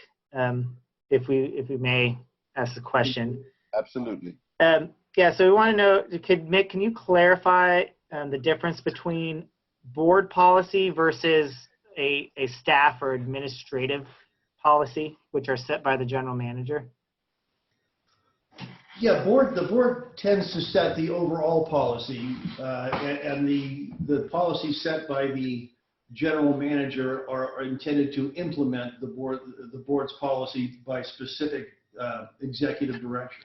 if we may ask the question. Absolutely. Yeah, so we want to know, Mick, can you clarify the difference between board policy versus a staff or administrative policy, which are set by the general manager? Yeah, the board tends to set the overall policy, and the policies set by the general manager are intended to implement the board's policy by specific executive direction.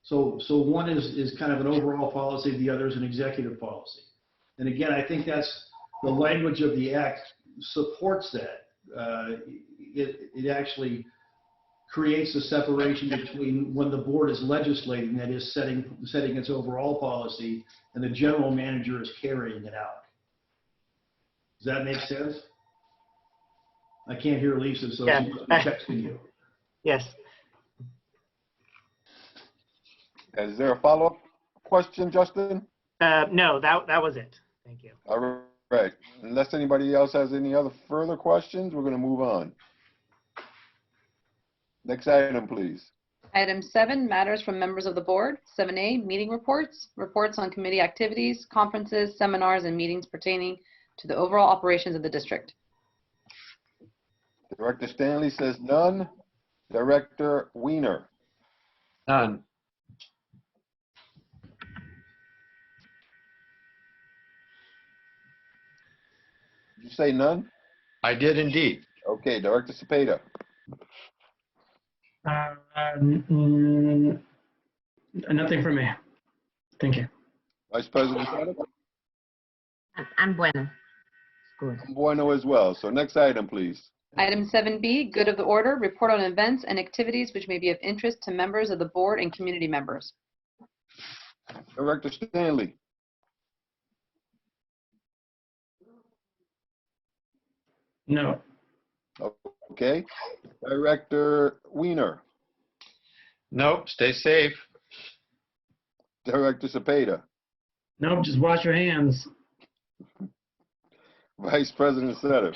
So one is kind of an overall policy, the other is an executive policy. And again, I think that's the language of the act supports that. It actually creates a separation between when the board is legislating, that is setting its overall policy, and the general manager is carrying it out. Does that make sense? I can't hear Lisa, so Yeah. she's texting you. Yes. Is there a follow-up question, Justin? No, that was it. Thank you. All right. Unless anybody else has any other further questions, we're going to move on. Next item, please. Item 7, matters from members of the board. 7A, meeting reports. Reports on committee activities, conferences, seminars, and meetings pertaining to the overall operations of the district. Director Stanley says none. Director Weiner? None. you say none? I did indeed. Okay, Director Cepeda. Nothing for me. Thank you. Vice President Sutter? I'm bueno. Good. I'm bueno as well. So next item, please. Item 7B, good of the order, report on events and activities which may be of interest to members of the board and community members. Director Stanley. No. Okay. Director Weiner. Nope, stay safe. Director Cepeda. Nope, just wash your hands. Vice President Sutter.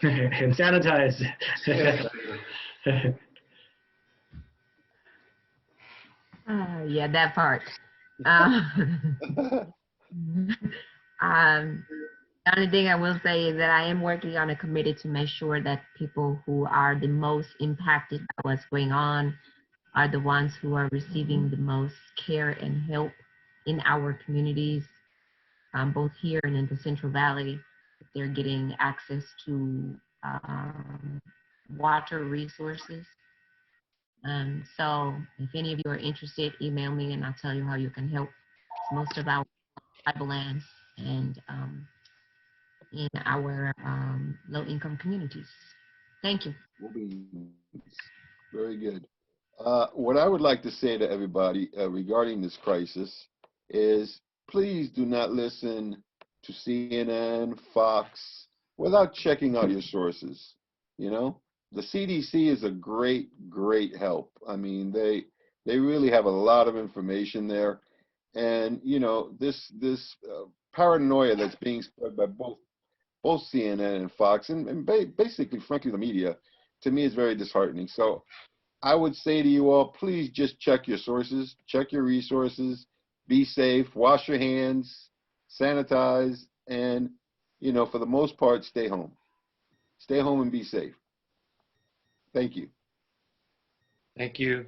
And sanitize. Yeah, that part. The only thing I will say is that I am working on a committee to make sure that people who are the most impacted by what's going on are the ones who are receiving the most care and help in our communities, both here and in the Central Valley. They're getting access to water resources. So if any of you are interested, email me and I'll tell you how you can help. Most of our tribal lands and in our low-income communities. Thank you. Very good. What I would like to say to everybody regarding this crisis is please do not listen to CNN, Fox, without checking out your sources. You know, the CDC is a great, great help. I mean, they really have a lot of information there. And, you know, this paranoia that's being spread by both CNN and Fox and basically, frankly, the media, to me is very disheartening. So I would say to you all, please just check your sources, check your resources, be safe, wash your hands, sanitize, and, you know, for the most part, stay home. Stay home and be safe. Thank you. Thank you.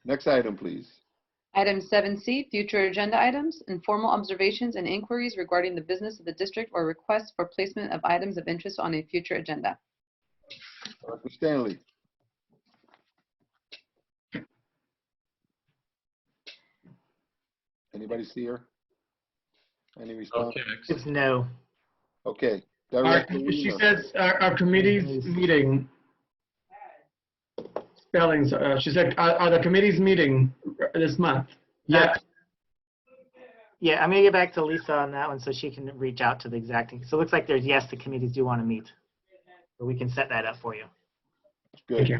Next item, please. Item 7C, future agenda items, informal observations and inquiries regarding the business of the district or requests for placement of items of interest on a future agenda. Dr. Stanley. Anybody see her? Any response? Okay. It's no. Okay. She says our committee's meeting. Spellings. She said, are the committees meeting this month? Yeah. Yeah, I'm gonna get back to Lisa on that one so she can reach out to the exacting. So it looks like there's yes, the committees do want to meet. So we can set that up for you. Good. Thank you.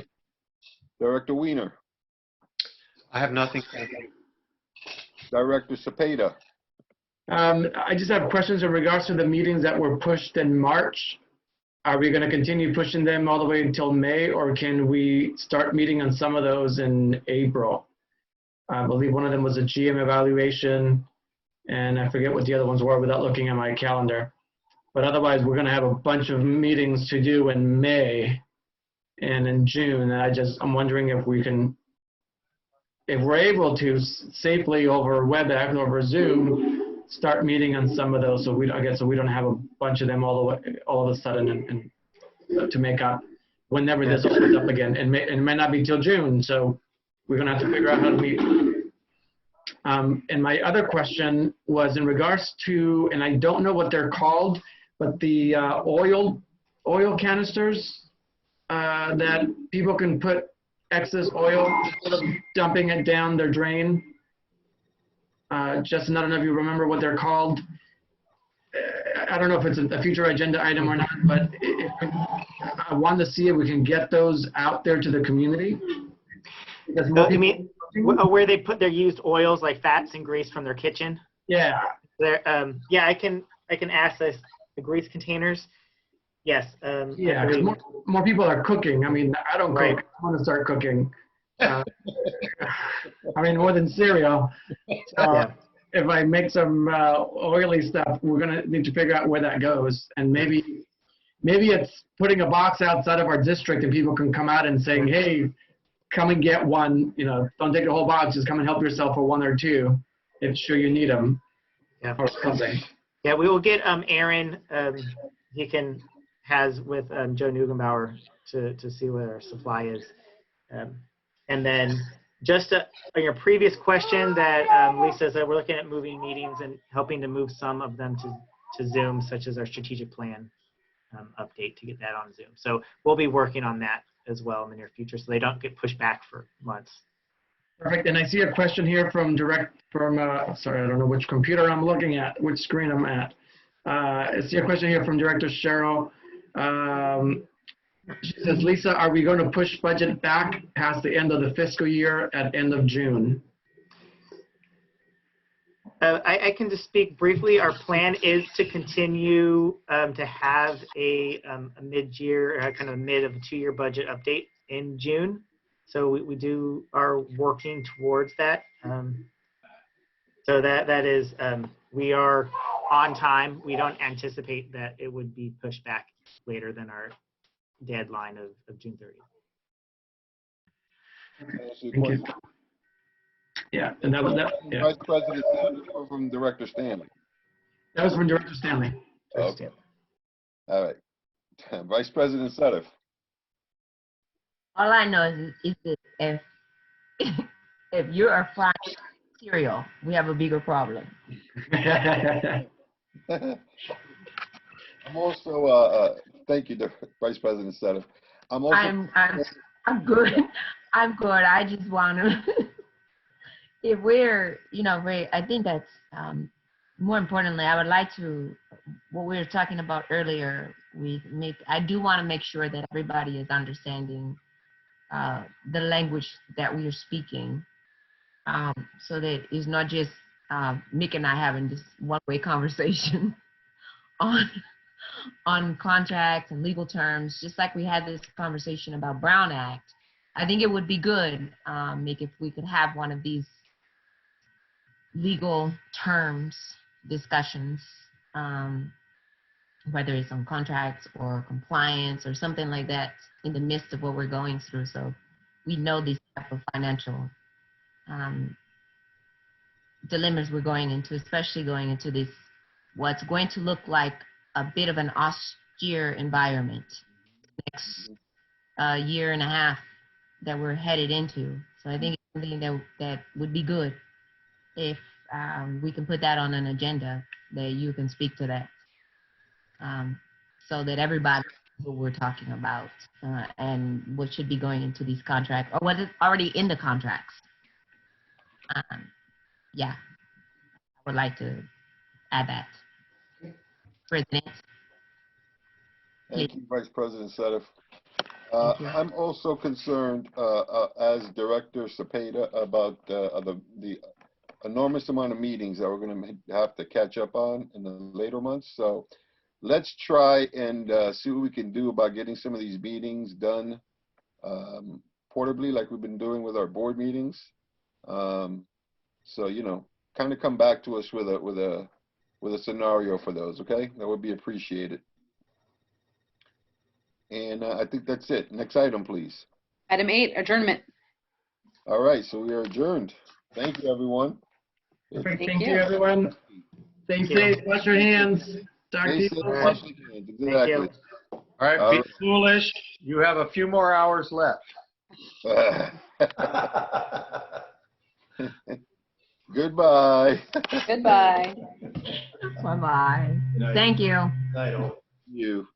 Director Weiner. I have nothing. Director Cepeda. I just have questions in regards to the meetings that were pushed in March. Are we going to continue pushing them all the way until May, or can we start meeting on some of those in April? I believe one of them was a GM evaluation, and I forget what the other ones were without looking at my calendar. But otherwise, we're going to have a bunch of meetings to do in May and in June. And I'm wondering if we can, if we're able to safely over WebEx, over Zoom, start meeting on some of those, so we don't have a bunch of them all of a sudden and to make up whenever this opens up again. And it may not be till June, so we're gonna have to figure out how to meet. And my other question was in regards to, and I don't know what they're called, but the oil canisters that people can put excess oil instead of dumping it down their drain. Justin, I don't know if you remember what they're called. I don't know if it's a future agenda item or not, but I want to see if we can get those out there to the community. Because You mean where they put their used oils like fats and grease from their kitchen? Yeah. Yeah, I can ask this, the grease containers. Yes. Yeah, because more people are cooking. I mean, I don't cook. I want to start cooking. I mean, more than cereal. So if I make some oily stuff, we're gonna need to figure out where that goes, and maybe it's putting a box outside of our district, and people can come out and saying, "Hey, come and get one. You know, don't take the whole box. Just come and help yourself for one or two, if sure you need them." Yeah. Or something. Yeah, we will get Aaron, has with Joe Neugenbauer to see what our supply is. And then just on your previous question that Lisa said, we're looking at moving meetings and helping to move some of them to Zoom, such as our strategic plan update to get that on Zoom. So we'll be working on that as well in the near future so they don't get pushed back for months. Perfect. And I see a question here from sorry, I don't know which computer I'm looking at, which screen I'm at. I see a question here from Director Cheryl. She says, Lisa, are we going to push budget back past the end of the fiscal year at end of June? I can just speak briefly. Our plan is to continue to have a mid-year, kind of mid of a 2-year budget update in June. So we are working towards that. So that is, we are on time. We don't anticipate that it would be pushed back later than our deadline of June 30th. Thank you. Yeah, and that was that. Yeah. Vice President or from Director Stanley? That was from Director Stanley. Okay. All right. Vice President Sutter. All I know is that if you are frying cereal, we have a bigger problem. I'm also, thank you, Vice President Sutter. I'm good. I'm good. I just want to, if we're, I think that's, more importantly, I would like to, what we were talking about earlier, I do want to make sure that everybody is understanding the language that we are speaking, so that it's not just Mick and I having this one-way conversation on contracts and legal terms, just like we had this conversation about Brown Act. I think it would be good, Mick, if we could have one of these legal terms discussions, whether it's on contracts or compliance or something like that in the midst of what we're going through. So we know these type of financial dilemmas we're going into, especially going into this, what's going to look like a bit of an austere environment next year and a half that we're headed into. So I think it's something that would be good if we can put that on an agenda, that you can speak to that, so that everybody knows what we're talking about and what should be going into these contracts or what is already in the contracts. Yeah, I would like to add that. President. Thank you, Vice President Sutter. I'm also concerned, as Director Cepeda, about the enormous amount of meetings that we're going to have to catch up on in the later months. So let's try and see what we can do about getting some of these meetings done portably, like we've been doing with our board meetings. So, kind of come back to us with a scenario for those, okay? That would be appreciated. And I think that's it. Next item, please. Item 8, adjournment. All right, so we are adjourned. Thank you, everyone. Perfect. Thank you, everyone. Stay safe. Wash your hands. Talk to you. Exactly. All right, be foolish. You have a few more hours left. Goodbye. Goodbye. Bye-bye. Thank you. I don't. You.